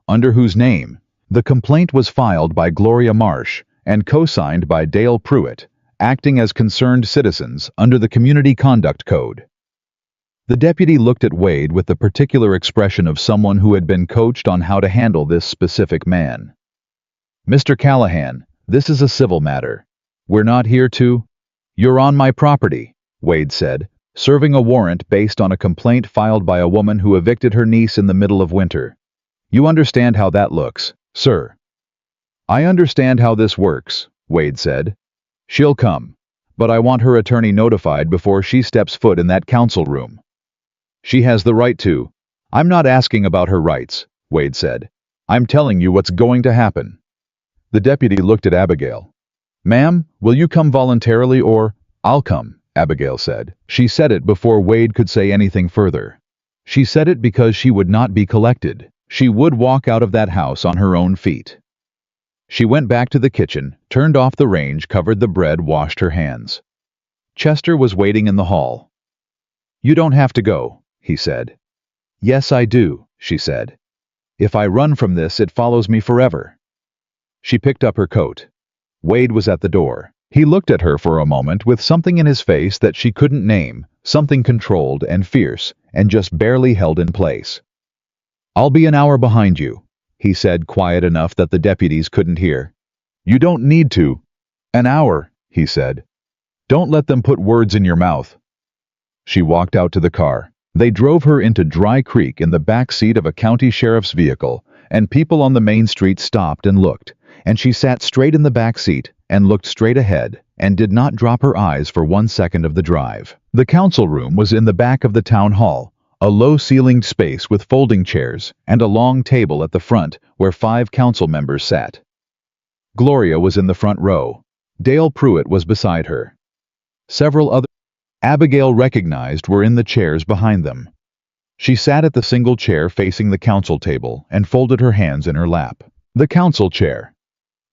"Under whose name?" The complaint was filed by Gloria Marsh and co-signed by Dale Pruitt, acting as concerned citizens under the Community Conduct Code. The deputy looked at Wade with the particular expression of someone who had been coached on how to handle this specific man. "Mr. Callahan, this is a civil matter. We're not here to—" "You're on my property," Wade said, serving a warrant based on a complaint filed by a woman who evicted her niece in the middle of winter. "You understand how that looks, sir?" "I understand how this works," Wade said. "She'll come, but I want her attorney notified before she steps foot in that council room." "She has the right to." "I'm not asking about her rights," Wade said. "I'm telling you what's going to happen." The deputy looked at Abigail. "Ma'am, will you come voluntarily or—" "I'll come," Abigail said. She said it before Wade could say anything further. She said it because she would not be collected. She would walk out of that house on her own feet. She went back to the kitchen, turned off the range, covered the bread, washed her hands. Chester was waiting in the hall. "You don't have to go," he said. "Yes, I do," she said. "If I run from this, it follows me forever." She picked up her coat. Wade was at the door. He looked at her for a moment with something in his face that she couldn't name, something controlled and fierce, and just barely held in place. "I'll be an hour behind you," he said, quiet enough that the deputies couldn't hear. "You don't need to." "An hour," he said. "Don't let them put words in your mouth." She walked out to the car. They drove her into Dry Creek in the back seat of a county sheriff's vehicle, and people on the main street stopped and looked, and she sat straight in the back seat and looked straight ahead and did not drop her eyes for 1 second of the drive. The council room was in the back of the town hall, a low-ceilinged space with folding chairs and a long table at the front where 5 council members sat. Gloria was in the front row. Dale Pruitt was beside her. Several other Abigail recognized were in the chairs behind them. She sat at the single chair facing the council table and folded her hands in her lap. The council chair.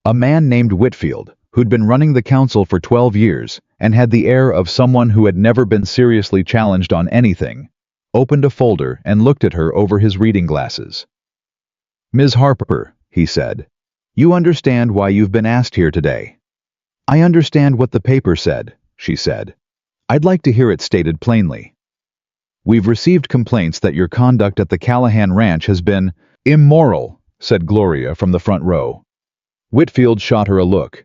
A man named Whitfield, who'd been running the council for 12 years and had the air of someone who had never been seriously challenged on anything, opened a folder and looked at her over his reading glasses. "Ms. Harper," he said, "you understand why you've been asked here today." "I understand what the paper said," she said. "I'd like to hear it stated plainly." "We've received complaints that your conduct at the Callahan Ranch has been immoral," said Gloria from the front row. Whitfield shot her a look.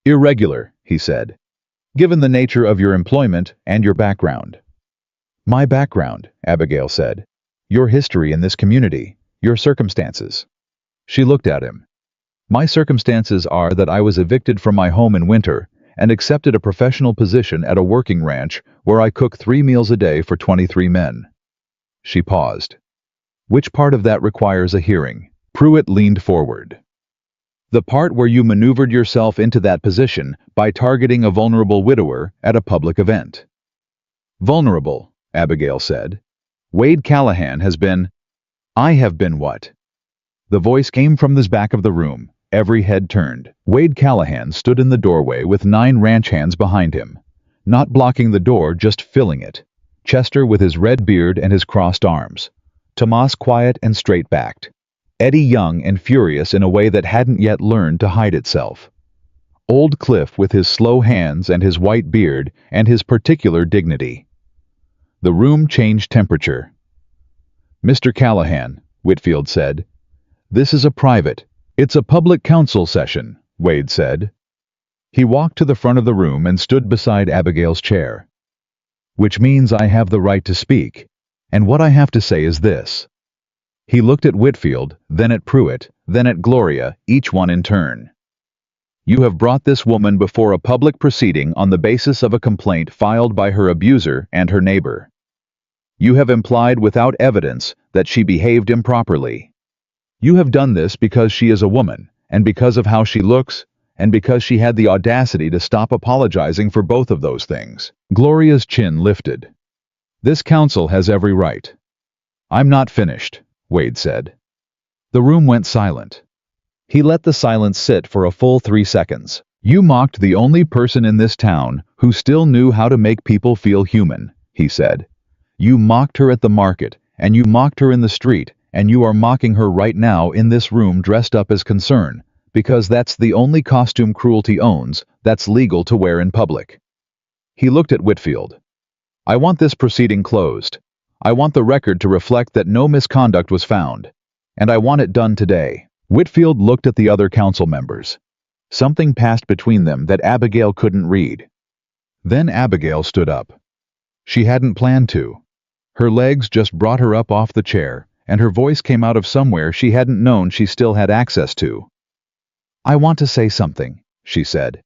"Irregular," he said, "given the nature of your employment and your background." "My background," Abigail said. "Your history in this community, your circumstances." She looked at him. "My circumstances are that I was evicted from my home in winter and accepted a professional position at a working ranch where I cook 3 meals a day for 23 men. She paused. "Which part of that requires a hearing?" Pruitt leaned forward. "The part where you maneuvered yourself into that position by targeting a vulnerable widower at a public event." "Vulnerable," Abigail said. "Wade Callahan has been—" "I have been what?" The voice came from the back of the room. Every head turned. Wade Callahan stood in the doorway with 9 ranch hands behind him. Not blocking the door, just filling it. Chester with his red beard and his crossed arms. Tomas quiet and straight-backed. Eddie young and furious in a way that hadn't yet learned to hide itself. Old Cliff with his slow hands and his white beard and his particular dignity. The room changed temperature. "Mr. Callahan," Whitfield said, "this is a private. It's a public council session," Wade said. He walked to the front of the room and stood beside Abigail's chair. "Which means I have the right to speak, and what I have to say is this." He looked at Whitfield, then at Pruitt, then at Gloria, each one in turn. "You have brought this woman before a public proceeding on the basis of a complaint filed by her abuser and her neighbor. You have implied without evidence that she behaved improperly. You have done this because she is a woman, and because of how she looks, and because she had the audacity to stop apologizing for both of those things." Gloria's chin lifted. "This council has every right." "I'm not finished," Wade said. The room went silent. He let the silence sit for a full 3 seconds. "You mocked the only person in this town who still knew how to make people feel human," he said. "You mocked her at the market, and you mocked her in the street, and you are mocking her right now in this room dressed up as concern, because that's the only costume cruelty owns that's legal to wear in public." He looked at Whitfield. "I want this proceeding closed. I want the record to reflect that no misconduct was found, and I want it done today." Whitfield looked at the other council members. Something passed between them that Abigail couldn't read. Then Abigail stood up. She hadn't planned to. Her legs just brought her up off the chair, and her voice came out of somewhere she hadn't known she still had access to. "I want to say something," she said.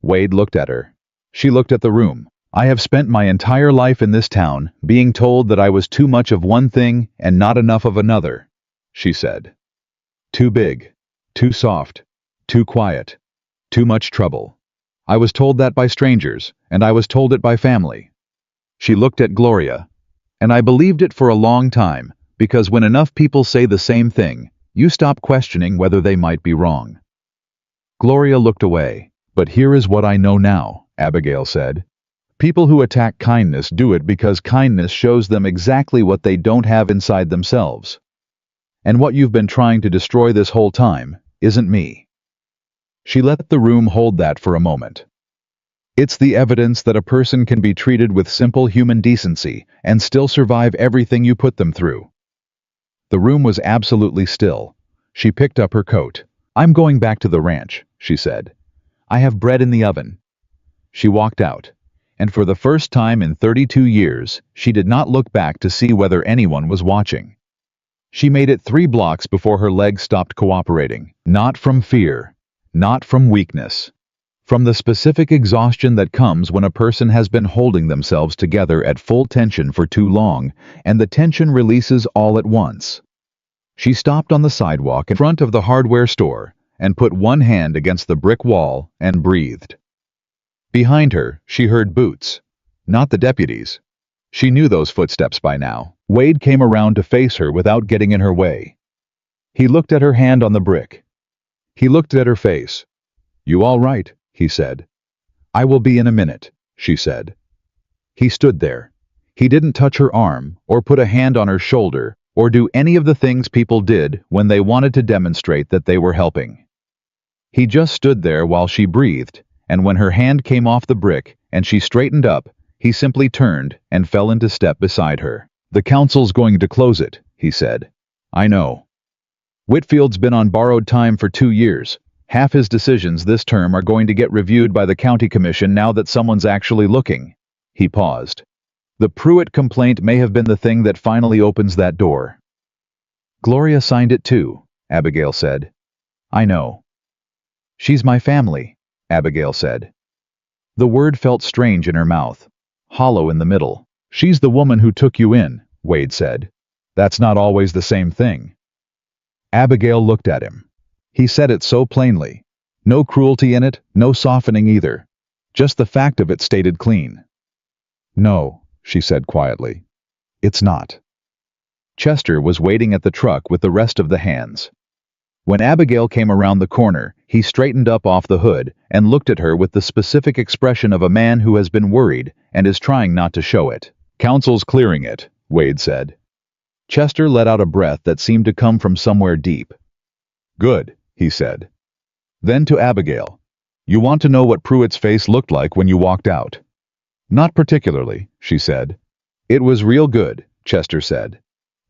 Wade looked at her. She looked at the room. "I have spent my entire life in this town being told that I was too much of one thing and not enough of another," she said. "Too big, too soft, too quiet, too much trouble. I was told that by strangers, and I was told it by family." She looked at Gloria. "And I believed it for a long time, because when enough people say the same thing, you stop questioning whether they might be wrong." Gloria looked away. "But here is what I know now," Abigail said. "People who attack kindness do it because kindness shows them exactly what they don't have inside themselves. And what you've been trying to destroy this whole time isn't me." She let the room hold that for a moment. "It's the evidence that a person can be treated with simple human decency and still survive everything you put them through." The room was absolutely still. She picked up her coat. "I'm going back to the ranch," she said. "I have bread in the oven." She walked out, and for the first time in 32 years, she did not look back to see whether anyone was watching. She made it 3 blocks before her legs stopped cooperating. Not from fear, not from weakness. From the specific exhaustion that comes when a person has been holding themselves together at full tension for too long, and the tension releases all at once. She stopped on the sidewalk in front of the hardware store and put one hand against the brick wall and breathed. Behind her, she heard boots. Not the deputies. She knew those footsteps by now. Wade came around to face her without getting in her way. He looked at her hand on the brick. He looked at her face. "You all right?" he said. "I will be in a minute," she said. He stood there. He didn't touch her arm, or put a hand on her shoulder, or do any of the things people did when they wanted to demonstrate that they were helping. He just stood there while she breathed, and when her hand came off the brick and she straightened up, he simply turned and fell into step beside her. "The council's going to close it," he said. "I know. Whitfield's been on borrowed time for 2 years. Half his decisions this term are going to get reviewed by the county commission now that someone's actually looking." He paused. "The Pruitt complaint may have been the thing that finally opens that door." "Gloria signed it too," Abigail said. "I know." "She's my family," Abigail said. The word felt strange in her mouth, hollow in the middle. "She's the woman who took you in," Wade said. "That's not always the same thing." Abigail looked at him. He said it so plainly. No cruelty in it, no softening either. Just the fact of it stated clean. "No," she said quietly. "It's not." Chester was waiting at the truck with the rest of the hands. When Abigail came around the corner, he straightened up off the hood and looked at her with the specific expression of a man who has been worried and is trying not to show it. "Council's clearing it," Wade said. Chester let out a breath that seemed to come from somewhere deep. "Good," he said. Then to Abigail, "You want to know what Pruitt's face looked like when you walked out?" "Not particularly," she said. "It was real good," Chester said.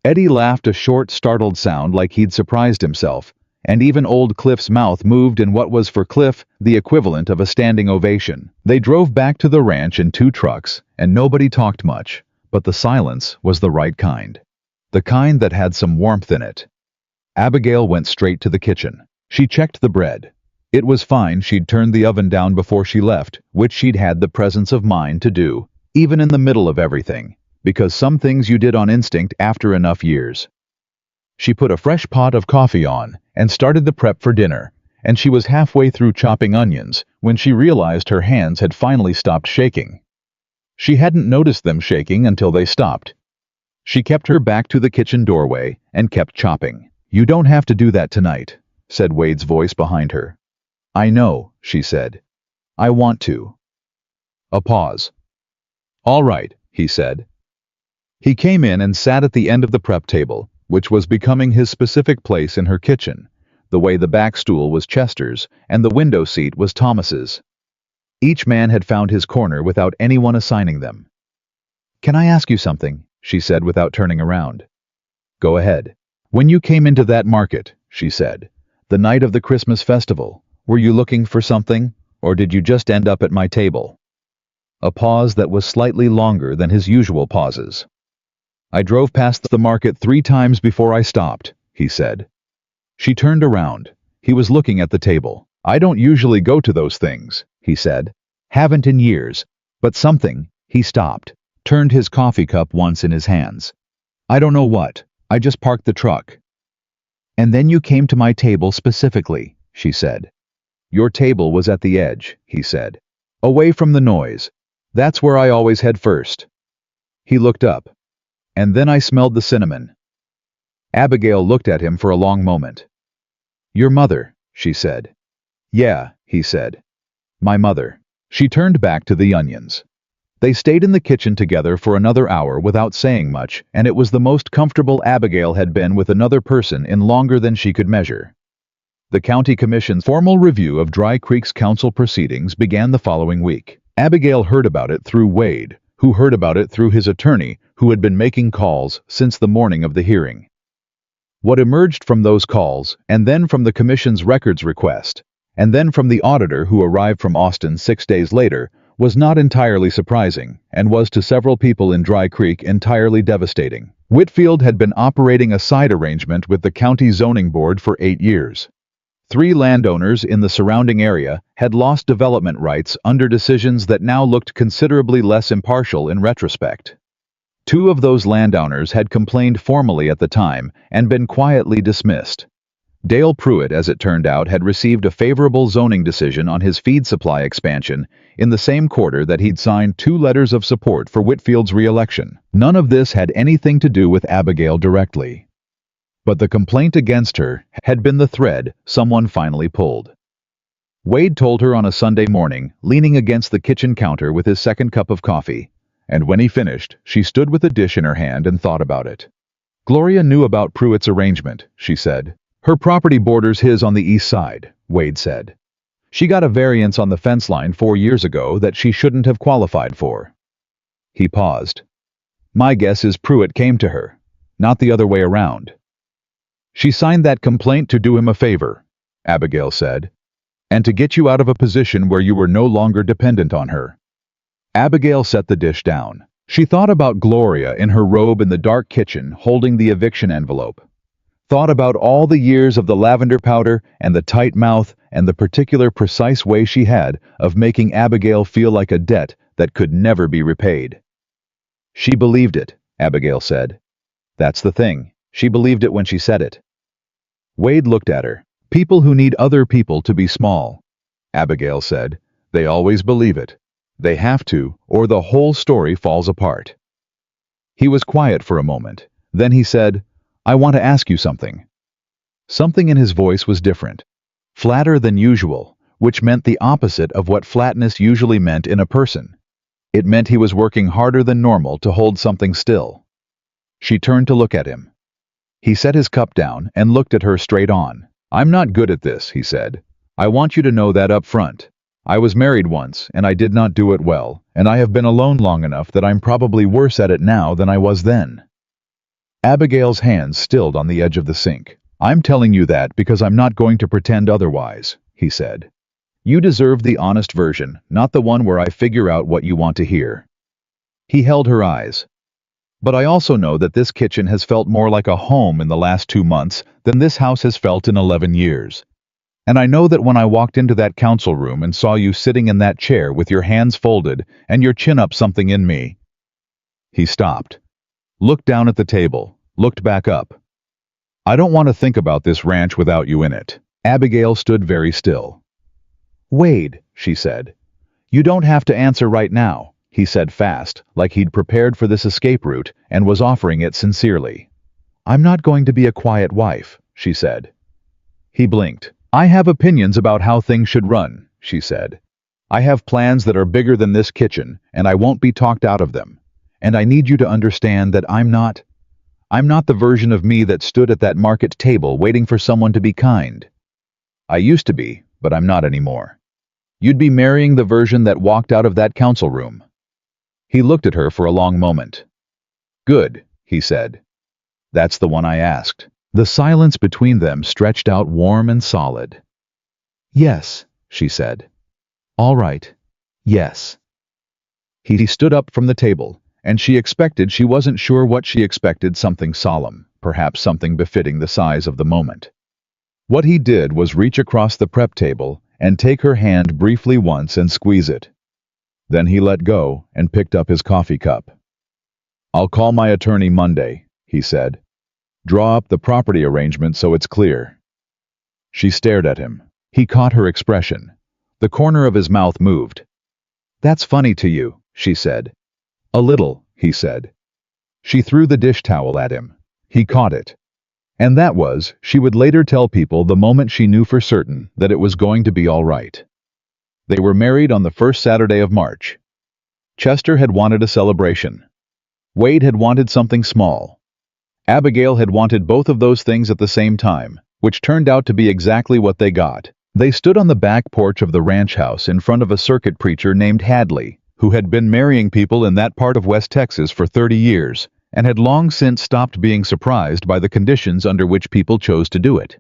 Eddie laughed, a short, startled sound like he'd surprised himself, and even old Cliff's mouth moved in what was for Cliff the equivalent of a standing ovation. They drove back to the ranch in 2 trucks, and nobody talked much, but the silence was the right kind. The kind that had some warmth in it. Abigail went straight to the kitchen. She checked the bread. It was fine she'd turned the oven down before she left, which she'd had the presence of mind to do, even in the middle of everything, because some things you did on instinct after enough years. She put a fresh pot of coffee on and started the prep for dinner, and she was halfway through chopping onions when she realized her hands had finally stopped shaking. She hadn't noticed them shaking until they stopped. She kept her back to the kitchen doorway and kept chopping. "You don't have to do that tonight," said Wade's voice behind her. "I know," she said. "I want to." A pause. "All right," he said. He came in and sat at the end of the prep table, which was becoming his specific place in her kitchen, the way the back stool was Chester's and the window seat was Thomas's. Each man had found his corner without anyone assigning them. "Can I ask you something?" she said without turning around. "Go ahead." "When you came into that market," she said, "the night of the Christmas festival, were you looking for something, or did you just end up at my table?" A pause that was slightly longer than his usual pauses. "I drove past the market 3 times before I stopped," he said. She turned around. He was looking at the table. "I don't usually go to those things," he said. "Haven't in years. But something," he stopped, turned his coffee cup once in his hands. "I don't know what. I just parked the truck." "And then you came to my table specifically," she said. "Your table was at the edge," he said. "Away from the noise. That's where I always head first." He looked up. "And then I smelled the cinnamon." Abigail looked at him for a long moment. "Your mother," she said. "Yeah," he said. "My mother." She turned back to the onions. They stayed in the kitchen together for another hour without saying much, and it was the most comfortable Abigail had been with another person in longer than she could measure. The County Commission's formal review of Dry Creek's council proceedings began the following week. Abigail heard about it through Wade, who heard about it through his attorney, who had been making calls since the morning of the hearing. What emerged from those calls, and then from the Commission's records request, and then from the auditor who arrived from Austin 6 days later, was not entirely surprising, and was to several people in Dry Creek entirely devastating. Whitfield had been operating a side arrangement with the county zoning board for 8 years. 3 landowners in the surrounding area had lost development rights under decisions that now looked considerably less impartial in retrospect. 2 of those landowners had complained formally at the time and been quietly dismissed. Dale Pruitt, as it turned out, had received a favorable zoning decision on his feed supply expansion in the same quarter that he'd signed 2 letters of support for Whitfield's re-election. None of this had anything to do with Abigail directly. But the complaint against her had been the thread someone finally pulled. Wade told her on a Sunday morning, leaning against the kitchen counter with his second cup of coffee, and when he finished, she stood with a dish in her hand and thought about it. Gloria knew about Pruitt's arrangement, she said. Her property borders his on the east side, Wade said. She got a variance on the fence line 4 years ago that she shouldn't have qualified for. He paused. My guess is Pruitt came to her, not the other way around. She signed that complaint to do him a favor, Abigail said, and to get you out of a position where you were no longer dependent on her. Abigail set the dish down. She thought about Gloria in her robe in the dark kitchen holding the eviction envelope. Thought about all the years of the lavender powder and the tight mouth and the particular precise way she had of making Abigail feel like a debt that could never be repaid. She believed it, Abigail said. That's the thing. She believed it when she said it. Wade looked at her. People who need other people to be small, Abigail said. They always believe it. They have to, or the whole story falls apart. He was quiet for a moment. Then he said, I want to ask you something. Something in his voice was different. Flatter than usual, which meant the opposite of what flatness usually meant in a person. It meant he was working harder than normal to hold something still. She turned to look at him. He set his cup down and looked at her straight on. I'm not good at this, he said. I want you to know that up front. I was married once, and I did not do it well, and I have been alone long enough that I'm probably worse at it now than I was then. Abigail's hands stilled on the edge of the sink. I'm telling you that because I'm not going to pretend otherwise, he said. You deserve the honest version, not the one where I figure out what you want to hear. He held her eyes. But I also know that this kitchen has felt more like a home in the last 2 months than this house has felt in 11 years. And I know that when I walked into that council room and saw you sitting in that chair with your hands folded and your chin up, something in me. He stopped, looked down at the table, looked back up. I don't want to think about this ranch without you in it. Abigail stood very still. Wade, she said. You don't have to answer right now, he said fast, like he'd prepared for this escape route and was offering it sincerely. I'm not going to be a quiet wife, she said. He blinked. I have opinions about how things should run, she said. I have plans that are bigger than this kitchen, and I won't be talked out of them. And I need you to understand that I'm not the version of me that stood at that market table waiting for someone to be kind. I used to be, but I'm not anymore. You'd be marrying the version that walked out of that council room. He looked at her for a long moment. Good, he said. That's the one I asked. The silence between them stretched out warm and solid. Yes, she said. All right. Yes. He stood up from the table, and she wasn't sure what she expected, something solemn, perhaps something befitting the size of the moment. What he did was reach across the prep table and take her hand briefly once and squeeze it. Then he let go and picked up his coffee cup. I'll call my attorney Monday, he said. Draw up the property arrangement so it's clear. She stared at him. He caught her expression. The corner of his mouth moved. That's funny to you, she said. A little, he said. She threw the dish towel at him. He caught it. And that was, she would later tell people the moment she knew for certain that it was going to be all right. They were married on the first Saturday of March. Chester had wanted a celebration. Wade had wanted something small. Abigail had wanted both of those things at the same time, which turned out to be exactly what they got. They stood on the back porch of the ranch house in front of a circuit preacher named Hadley, who had been marrying people in that part of West Texas for 30 years, and had long since stopped being surprised by the conditions under which people chose to do it.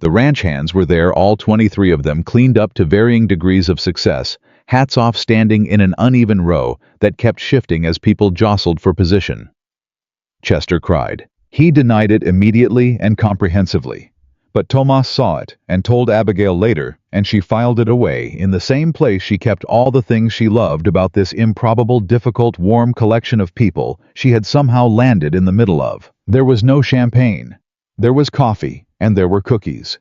The ranch hands were there, all 23 of them, cleaned up to varying degrees of success, hats off, standing in an uneven row that kept shifting as people jostled for position. Chester cried. He denied it immediately and comprehensively. But Tomas saw it and told Abigail later, and she filed it away in the same place she kept all the things she loved about this improbable, difficult, warm collection of people she had somehow landed in the middle of. There was no champagne. There was coffee, and there were cookies.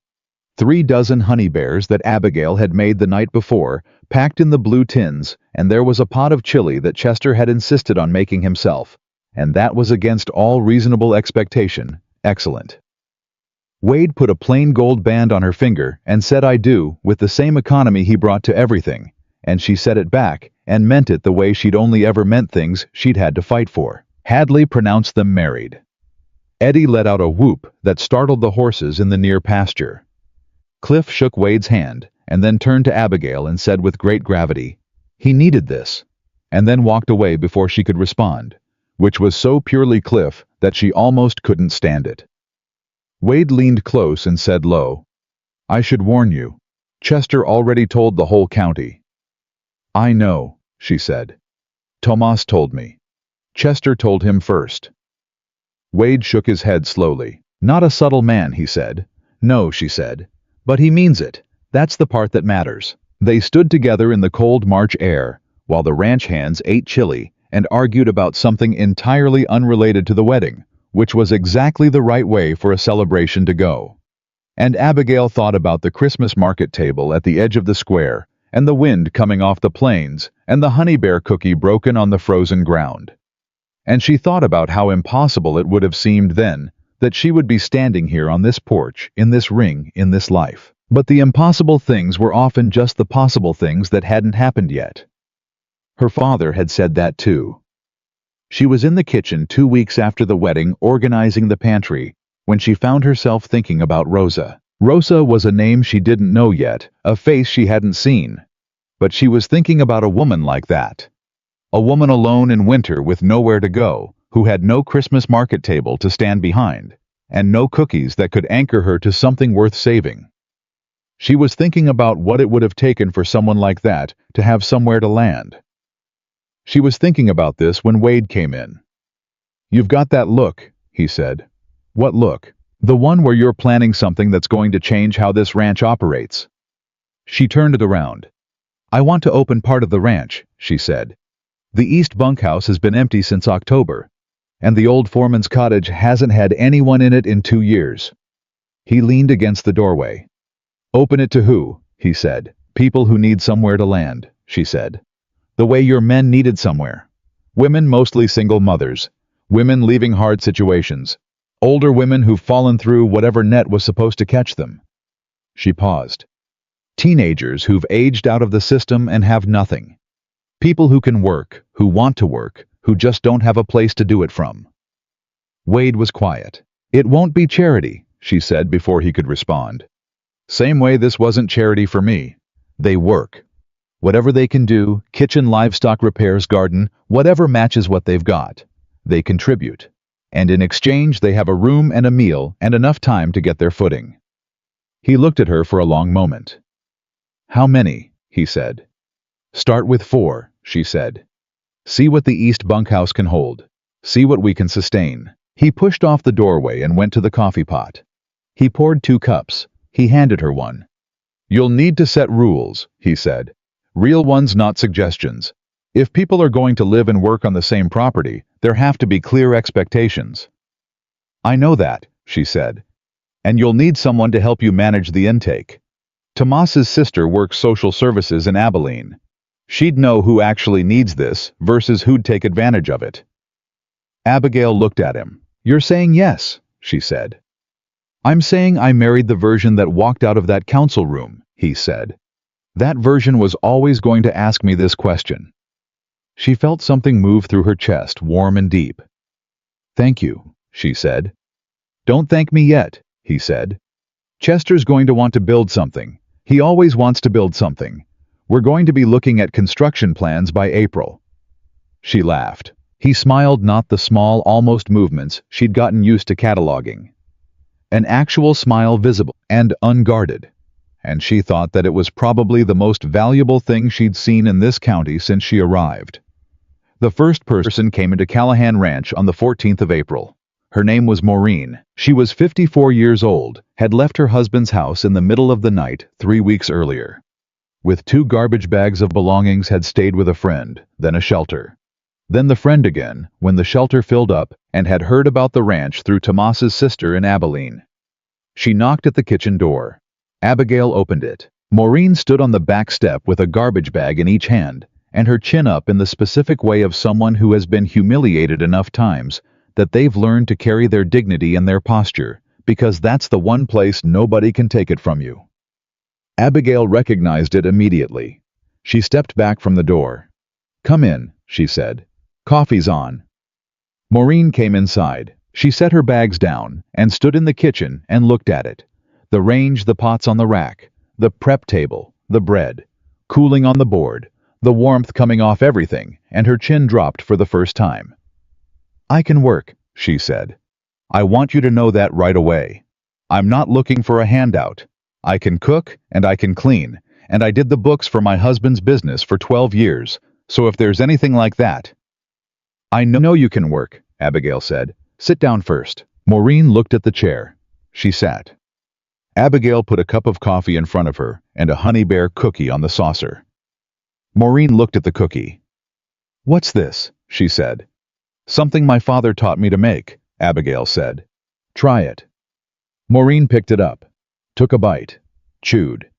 3 dozen honey bears that Abigail had made the night before, packed in the blue tins, and there was a pot of chili that Chester had insisted on making himself. And that was against all reasonable expectation, excellent. Wade put a plain gold band on her finger and said "I do" with the same economy he brought to everything, and she said it back and meant it the way she'd only ever meant things she'd had to fight for. Hadley pronounced them married. Eddie let out a whoop that startled the horses in the near pasture. Cliff shook Wade's hand and then turned to Abigail and said with great gravity, "He needed this," and then walked away before she could respond, which was so purely Cliff that she almost couldn't stand it. Wade leaned close and said low, "I should warn you. Chester already told the whole county." "I know," she said. "Tomas told me. Chester told him first." Wade shook his head slowly. "Not a subtle man," he said. "No," she said. "But he means it. That's the part that matters." They stood together in the cold March air, while the ranch hands ate chili and argued about something entirely unrelated to the wedding, which was exactly the right way for a celebration to go. And Abigail thought about the Christmas market table at the edge of the square, and the wind coming off the plains, and the honey bear cookie broken on the frozen ground. And she thought about how impossible it would have seemed then that she would be standing here on this porch, in this ring, in this life. But the impossible things were often just the possible things that hadn't happened yet. Her father had said that too. She was in the kitchen 2 weeks after the wedding organizing the pantry when she found herself thinking about Rosa. Rosa was a name she didn't know yet, a face she hadn't seen. But she was thinking about a woman like that. A woman alone in winter with nowhere to go, who had no Christmas market table to stand behind, and no cookies that could anchor her to something worth saving. She was thinking about what it would have taken for someone like that to have somewhere to land. She was thinking about this when Wade came in. "You've got that look," he said. "What look?" "The one where you're planning something that's going to change how this ranch operates." She turned it around. "I want to open part of the ranch," she said. "The east bunkhouse has been empty since October, and the old foreman's cottage hasn't had anyone in it in 2 years." He leaned against the doorway. "Open it to who?" he said. "People who need somewhere to land," she said. "The way your men needed somewhere. Women, mostly single mothers. Women leaving hard situations. Older women who've fallen through whatever net was supposed to catch them." She paused. "Teenagers who've aged out of the system and have nothing. People who can work, who want to work, who just don't have a place to do it from." Wade was quiet. "It won't be charity," she said before he could respond. "Same way this wasn't charity for me. They work. Whatever they can do, kitchen, livestock repairs, garden, whatever matches what they've got. They contribute. And in exchange they have a room and a meal and enough time to get their footing." He looked at her for a long moment. "How many?" he said. "Start with 4, she said. "See what the east bunkhouse can hold. See what we can sustain." He pushed off the doorway and went to the coffee pot. He poured 2 cups. He handed her one. "You'll need to set rules," he said. "Real ones, not suggestions. If people are going to live and work on the same property, there have to be clear expectations." "I know that," she said. "And you'll need someone to help you manage the intake. Tomas's sister works social services in Abilene. She'd know who actually needs this versus who'd take advantage of it." Abigail looked at him. "You're saying yes," she said. "I'm saying I married the version that walked out of that council room," he said. "That version was always going to ask me this question." She felt something move through her chest, warm and deep. "Thank you," she said. "Don't thank me yet," he said. "Chester's going to want to build something. He always wants to build something. We're going to be looking at construction plans by April." She laughed. He smiled, not the small, almost movements she'd gotten used to cataloging. An actual smile, visible and unguarded. And she thought that it was probably the most valuable thing she'd seen in this county since she arrived. The first person came into Callahan Ranch on the 14th of April. Her name was Maureen. She was 54 years old, had left her husband's house in the middle of the night 3 weeks earlier. With 2 garbage bags of belongings had stayed with a friend, then a shelter. Then the friend again, when the shelter filled up, and had heard about the ranch through Tomas's sister in Abilene. She knocked at the kitchen door. Abigail opened it. Maureen stood on the back step with a garbage bag in each hand, and her chin up in the specific way of someone who has been humiliated enough times that they've learned to carry their dignity and their posture, because that's the one place nobody can take it from you. Abigail recognized it immediately. She stepped back from the door. "Come in," she said. "Coffee's on." Maureen came inside. She set her bags down and stood in the kitchen and looked at it. The range, the pots on the rack, the prep table, the bread, cooling on the board, the warmth coming off everything, and her chin dropped for the first time. "I can work," she said. "I want you to know that right away. I'm not looking for a handout. I can cook and I can clean, and I did the books for my husband's business for 12 years, so if there's anything like that—" "I know you can work," Abigail said. "Sit down first." Maureen looked at the chair. She sat. Abigail put a cup of coffee in front of her and a Honey Bear cookie on the saucer. Maureen looked at the cookie. "What's this?" she said. "Something my father taught me to make," Abigail said. "Try it." Maureen picked it up, took a bite, chewed.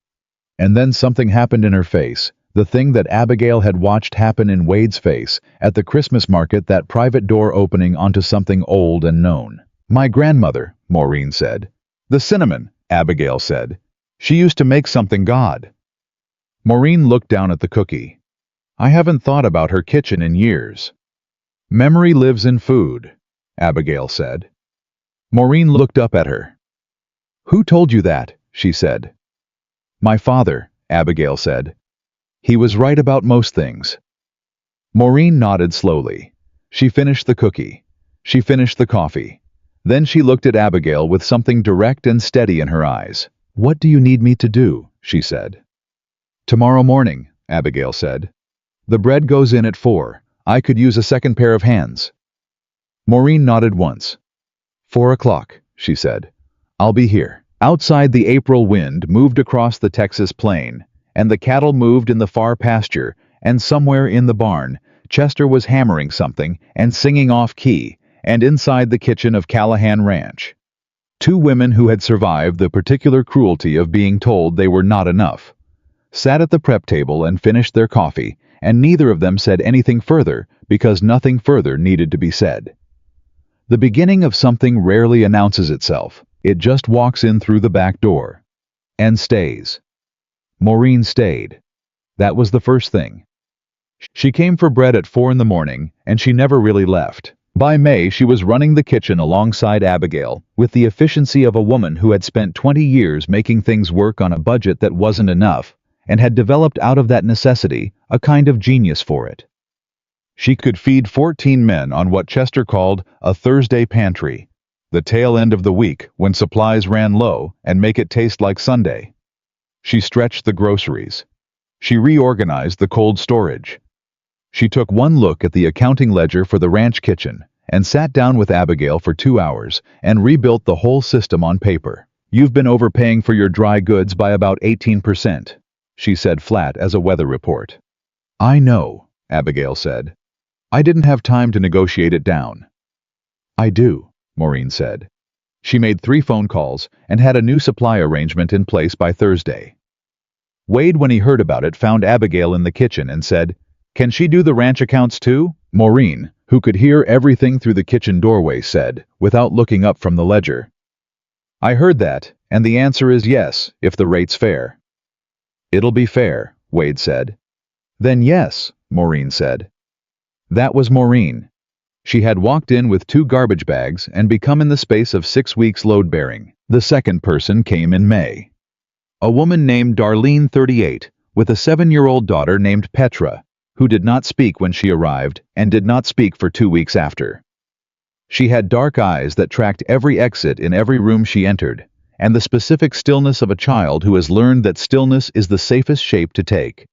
And then something happened in her face, the thing that Abigail had watched happen in Wade's face at the Christmas market, that private door opening onto something old and known. "My grandmother," Maureen said. "The cinnamon," Abigail said. "She used to make something God." Maureen looked down at the cookie. "I haven't thought about her kitchen in years." "Memory lives in food," Abigail said. Maureen looked up at her. "Who told you that?" she said. "My father," Abigail said. "He was right about most things." Maureen nodded slowly. She finished the cookie. She finished the coffee. Then she looked at Abigail with something direct and steady in her eyes. "What do you need me to do?" she said. "Tomorrow morning," Abigail said. "The bread goes in at 4. I could use a second pair of hands." Maureen nodded once. 4 o'clock, she said. "I'll be here." Outside, the April wind moved across the Texas plain, and the cattle moved in the far pasture, and somewhere in the barn, Chester was hammering something and singing off-key, and inside the kitchen of Callahan Ranch. Two women who had survived the particular cruelty of being told they were not enough sat at the prep table and finished their coffee, and neither of them said anything further because nothing further needed to be said. The beginning of something rarely announces itself. It just walks in through the back door. And stays. Maureen stayed. That was the first thing. She came for bread at 4 in the morning, and she never really left. By May, she was running the kitchen alongside Abigail, with the efficiency of a woman who had spent 20 years making things work on a budget that wasn't enough, and had developed out of that necessity a kind of genius for it. She could feed 14 men on what Chester called a Thursday pantry, the tail end of the week when supplies ran low, and make it taste like Sunday. She stretched the groceries. She reorganized the cold storage. She took one look at the accounting ledger for the ranch kitchen and sat down with Abigail for 2 hours and rebuilt the whole system on paper. "You've been overpaying for your dry goods by about 18%, she said flat as a weather report. "I know," Abigail said. "I didn't have time to negotiate it down." "I do," Maureen said. She made 3 phone calls and had a new supply arrangement in place by Thursday. Wade, when he heard about it, found Abigail in the kitchen and said, "Can she do the ranch accounts too?" Maureen, who could hear everything through the kitchen doorway, said, without looking up from the ledger, "I heard that, and the answer is yes, if the rate's fair." "It'll be fair," Wade said. "Then yes," Maureen said. That was Maureen. She had walked in with 2 garbage bags and become in the space of 6 weeks load-bearing. The second person came in May. A woman named Darlene, 38, with a 7-year-old daughter named Petra, who did not speak when she arrived and did not speak for 2 weeks after. She had dark eyes that tracked every exit in every room she entered, and the specific stillness of a child who has learned that stillness is the safest shape to take.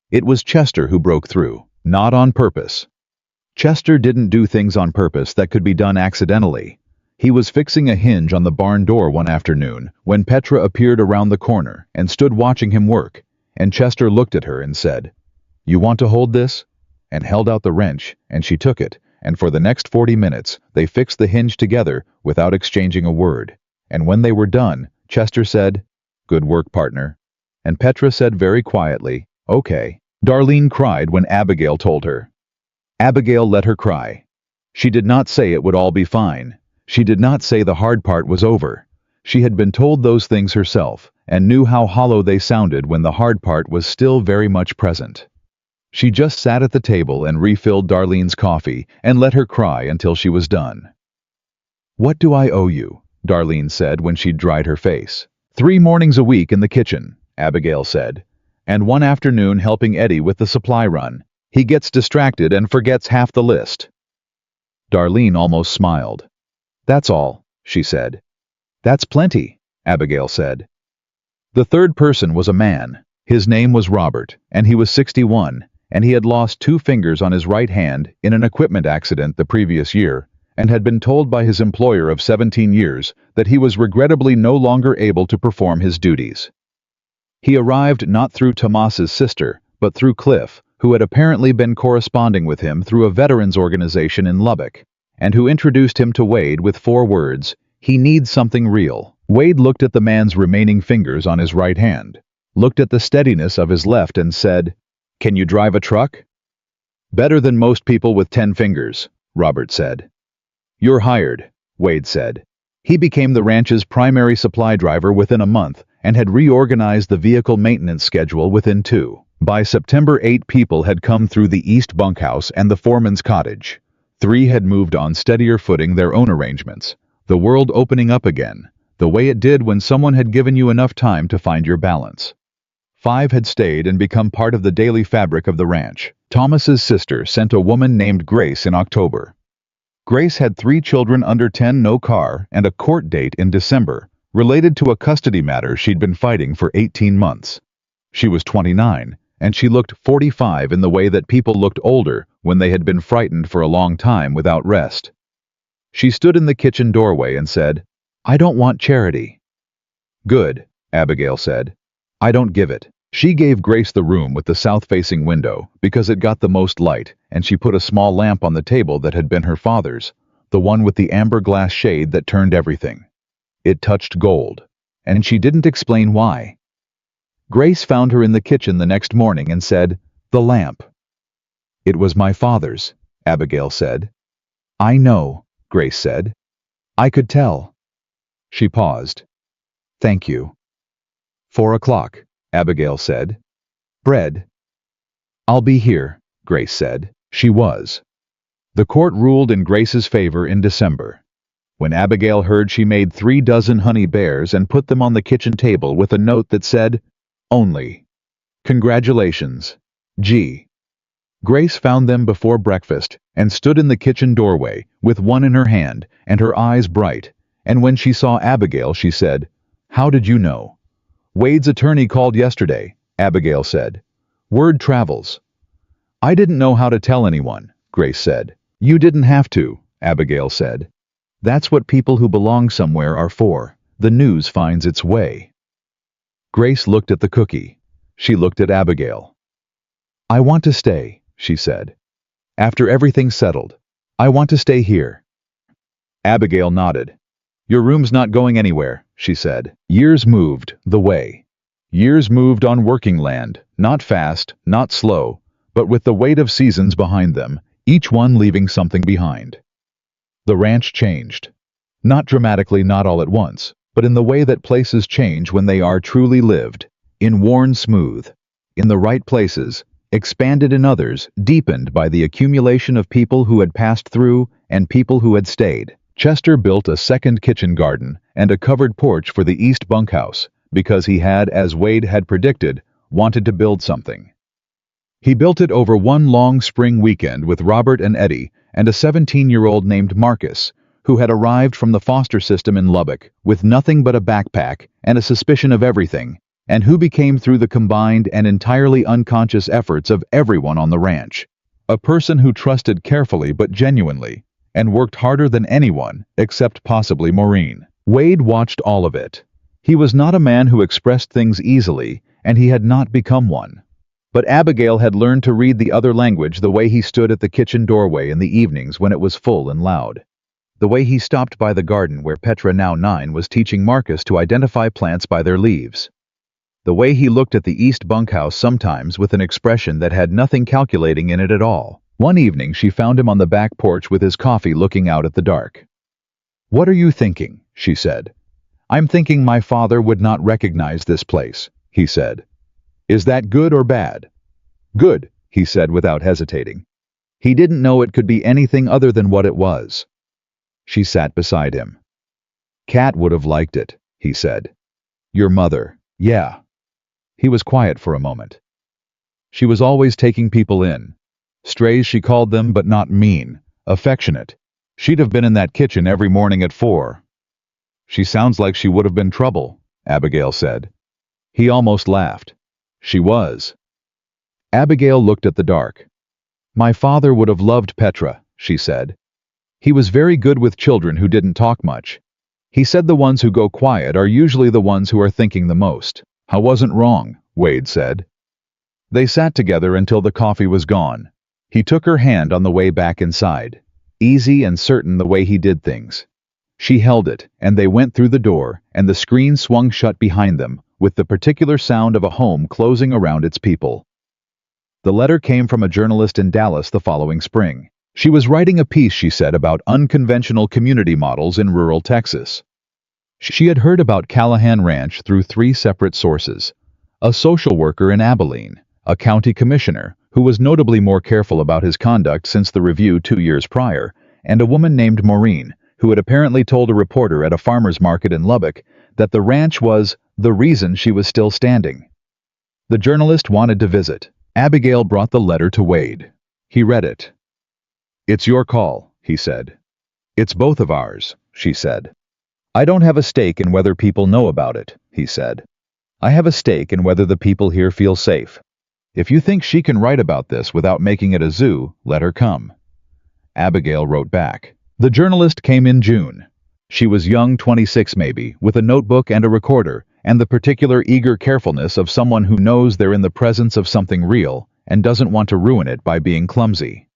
It was Chester who broke through, not on purpose. Chester didn't do things on purpose that could be done accidentally. He was fixing a hinge on the barn door one afternoon when Petra appeared around the corner and stood watching him work, and Chester looked at her and said, "You want to hold this?" and held out the wrench, and she took it, and for the next 40 minutes they fixed the hinge together without exchanging a word. And when they were done, Chester said, "Good work, partner." And Petra said very quietly, "Okay." Darlene cried when Abigail told her. Abigail let her cry. She did not say it would all be fine. She did not say the hard part was over. She had been told those things herself, and knew how hollow they sounded when the hard part was still very much present. She just sat at the table and refilled Darlene's coffee and let her cry until she was done. "What do I owe you?" Darlene said when she'd dried her face. "3 mornings a week in the kitchen," Abigail said, "and 1 afternoon helping Eddie with the supply run. He gets distracted and forgets half the list." Darlene almost smiled. "That's all," she said. "That's plenty," Abigail said. The third person was a man. His name was Robert, and he was 61, and he had lost 2 fingers on his right hand in an equipment accident the previous year, and had been told by his employer of 17 years that he was regrettably no longer able to perform his duties. He arrived not through Tomas's sister, but through Cliff, who had apparently been corresponding with him through a veterans organization in Lubbock, and who introduced him to Wade with 4 words: "He needs something real." Wade looked at the man's remaining fingers on his right hand, looked at the steadiness of his left and said, "Can you drive a truck?" "Better than most people with 10 fingers, Robert said. "You're hired," Wade said. He became the ranch's primary supply driver within a month and had reorganized the vehicle maintenance schedule within 2. By September, 8 people had come through the east bunkhouse and the foreman's cottage. 3 had moved on steadier footing their own arrangements, the world opening up again, the way it did when someone had given you enough time to find your balance. 5 had stayed and become part of the daily fabric of the ranch. Thomas's sister sent a woman named Grace in October. Grace had 3 children under 10, no car, and a court date in December, related to a custody matter she'd been fighting for 18 months. She was 29, and she looked 45 in the way that people looked older when they had been frightened for a long time without rest. She stood in the kitchen doorway and said, "I don't want charity." "Good," Abigail said. "I don't give it." She gave Grace the room with the south-facing window because it got the most light, and she put a small lamp on the table that had been her father's, the one with the amber glass shade that turned everything. It touched gold, and she didn't explain why. Grace found her in the kitchen the next morning and said, "The lamp." "It was my father's," Abigail said. "I know," Grace said. "I could tell." She paused. "Thank you." 4 o'clock, Abigail said. "Bread." "I'll be here," Grace said. She was. The court ruled in Grace's favor in December. When Abigail heard, she made 3 dozen honey bears and put them on the kitchen table with a note that said, "Only. Congratulations. G." Grace found them before breakfast and stood in the kitchen doorway with one in her hand and her eyes bright, and when she saw Abigail she said, "How did you know?" "Wade's attorney called yesterday," Abigail said. "Word travels." "I didn't know how to tell anyone," Grace said. "You didn't have to," Abigail said. "That's what people who belong somewhere are for. The news finds its way." Grace looked at the cookie. She looked at Abigail. "I want to stay," she said. "After everything's settled, I want to stay here." Abigail nodded. "Your room's not going anywhere," she said. Years moved the way. Years moved on working land, not fast, not slow, but with the weight of seasons behind them, each one leaving something behind. The ranch changed. Not dramatically, not all at once, but in the way that places change when they are truly lived, in worn smooth, in the right places, expanded in others, deepened by the accumulation of people who had passed through and people who had stayed. Chester built a second kitchen garden and a covered porch for the east bunkhouse because he had, as Wade had predicted, wanted to build something. He built it over one long spring weekend with Robert and Eddie and a 17-year-old named Marcus, who had arrived from the foster system in Lubbock with nothing but a backpack and a suspicion of everything, and who became through the combined and entirely unconscious efforts of everyone on the ranch. A person who trusted carefully but genuinely, and worked harder than anyone, except possibly Maureen. Wade watched all of it. He was not a man who expressed things easily, and he had not become one. But Abigail had learned to read the other language, the way he stood at the kitchen doorway in the evenings when it was full and loud. The way he stopped by the garden where Petra, now 9, was teaching Marcus to identify plants by their leaves. The way he looked at the east bunkhouse sometimes with an expression that had nothing calculating in it at all. One evening she found him on the back porch with his coffee looking out at the dark. "What are you thinking?" she said. I'm thinking my father would not recognize this place, he said. Is that good or bad? Good, he said without hesitating. He didn't know it could be anything other than what it was. She sat beside him. Kat would have liked it, he said. Your mother, yeah. He was quiet for a moment. She was always taking people in. Strays she called them, but not mean, affectionate. She'd have been in that kitchen every morning at 4. She sounds like she would have been trouble, Abigail said. He almost laughed. She was. Abigail looked at the dark. My father would have loved Petra, she said. He was very good with children who didn't talk much. He said the ones who go quiet are usually the ones who are thinking the most. I wasn't wrong, Wade said. They sat together until the coffee was gone. He took her hand on the way back inside, easy and certain the way he did things. She held it, and they went through the door, and the screen swung shut behind them, with the particular sound of a home closing around its people. The letter came from a journalist in Dallas the following spring. She was writing a piece, she said, about unconventional community models in rural Texas. She had heard about Callahan Ranch through 3 separate sources: a social worker in Abilene, a county commissioner, who was notably more careful about his conduct since the review 2 years prior, and a woman named Maureen, who had apparently told a reporter at a farmer's market in Lubbock that the ranch was the reason she was still standing. The journalist wanted to visit. Abigail brought the letter to Wade. He read it. It's your call, he said. It's both of ours, she said. I don't have a stake in whether people know about it, he said. I have a stake in whether the people here feel safe. If you think she can write about this without making it a zoo, let her come. Abigail wrote back. The journalist came in June. She was young, 26 maybe, with a notebook and a recorder, and the particular eager carefulness of someone who knows they're in the presence of something real and doesn't want to ruin it by being clumsy.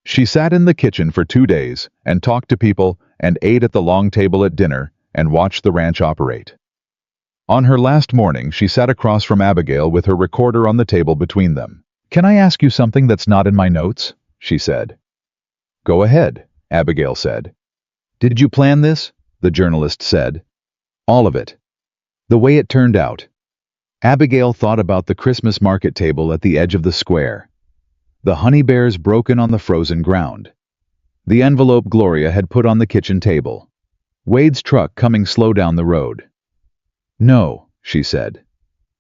She sat in the kitchen for 2 days and talked to people and ate at the long table at dinner and watched the ranch operate. On her last morning, she sat across from Abigail with her recorder on the table between them. Can I ask you something that's not in my notes? She said. Go ahead, Abigail said. Did you plan this? The journalist said. All of it. The way it turned out. Abigail thought about the Christmas market table at the edge of the square. The honey bears broken on the frozen ground. The envelope Gloria had put on the kitchen table. Wade's truck coming slow down the road. No, she said.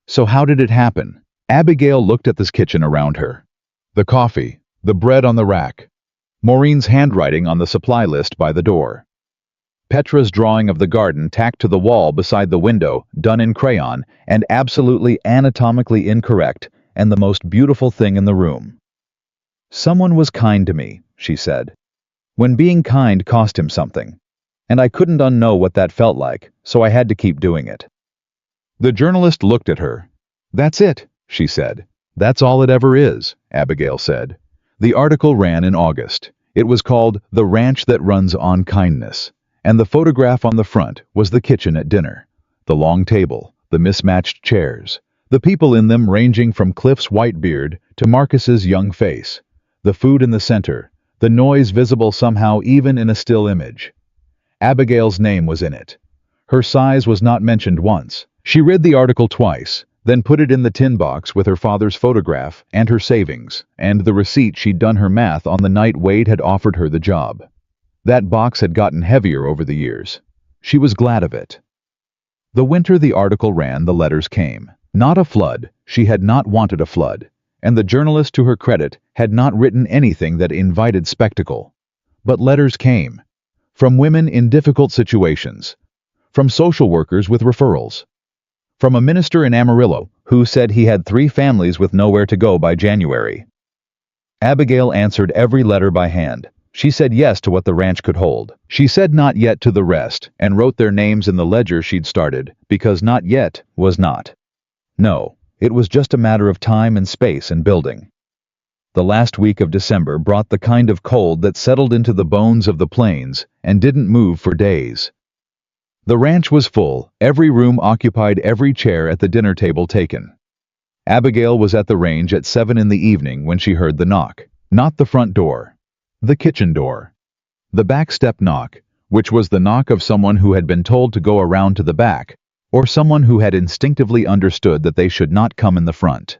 So how did it happen? Abigail looked at this kitchen around her. The coffee, the bread on the rack, Maureen's handwriting on the supply list by the door. Petra's drawing of the garden tacked to the wall beside the window, done in crayon, and absolutely anatomically incorrect, and the most beautiful thing in the room. Someone was kind to me, she said. When being kind cost him something. And I couldn't unknow what that felt like, so I had to keep doing it. The journalist looked at her. That's it, she said. That's all it ever is, Abigail said. The article ran in August. It was called The Ranch That Runs on Kindness, and the photograph on the front was the kitchen at dinner. The long table, the mismatched chairs, the people in them ranging from Cliff's white beard to Marcus's young face, the food in the center, the noise visible somehow even in a still image. Abigail's name was in it. Her size was not mentioned once. She read the article twice, then put it in the tin box with her father's photograph and her savings, and the receipt she'd done her math on the night Wade had offered her the job. That box had gotten heavier over the years. She was glad of it. The winter the article ran, the letters came. Not a flood. She had not wanted a flood. And the journalist, to her credit, had not written anything that invited spectacle. But letters came. From women in difficult situations. From social workers with referrals. From a minister in Amarillo who said he had 3 families with nowhere to go by January. Abigail answered every letter by hand. She said yes to what the ranch could hold. She said not yet to the rest, and wrote their names in the ledger she'd started, because not yet was not. No, it was just a matter of time and space and building. The last week of December brought the kind of cold that settled into the bones of the plains and didn't move for days. The ranch was full, every room occupied, every chair at the dinner table taken. Abigail was at the range at 7 in the evening when she heard the knock. Not the front door. The kitchen door. The back step knock, which was the knock of someone who had been told to go around to the back, or someone who had instinctively understood that they should not come in the front.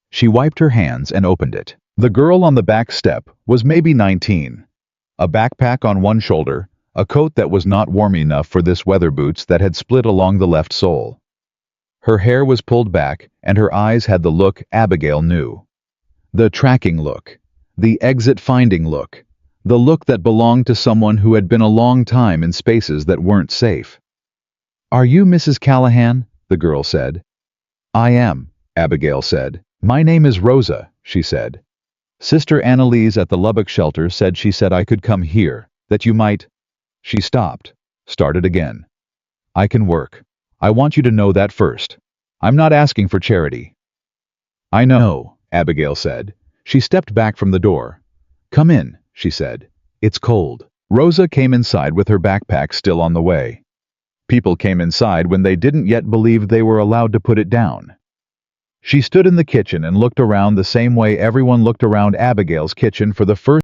She wiped her hands and opened it. The girl on the back step was maybe 19. A backpack on one shoulder, a coat that was not warm enough for this weather boots that had split along the left sole. Her hair was pulled back, and her eyes had the look Abigail knew. The tracking look. The exit-finding look. The look that belonged to someone who had been a long time in spaces that weren't safe. "Are you Mrs. Callahan?" the girl said. "I am," Abigail said. "My name is Rosa," she said. "Sister Annalise at the Lubbock shelter said I could come here, that you might—" She stopped, started again. "I can work. I want you to know that first. I'm not asking for charity." "I know," Abigail said. She stepped back from the door. "Come in," she said. "It's cold." Rosa came inside with her backpack still on the way. People came inside when they didn't yet believe they were allowed to put it down. She stood in the kitchen and looked around the same way everyone looked around Abigail's kitchen for the first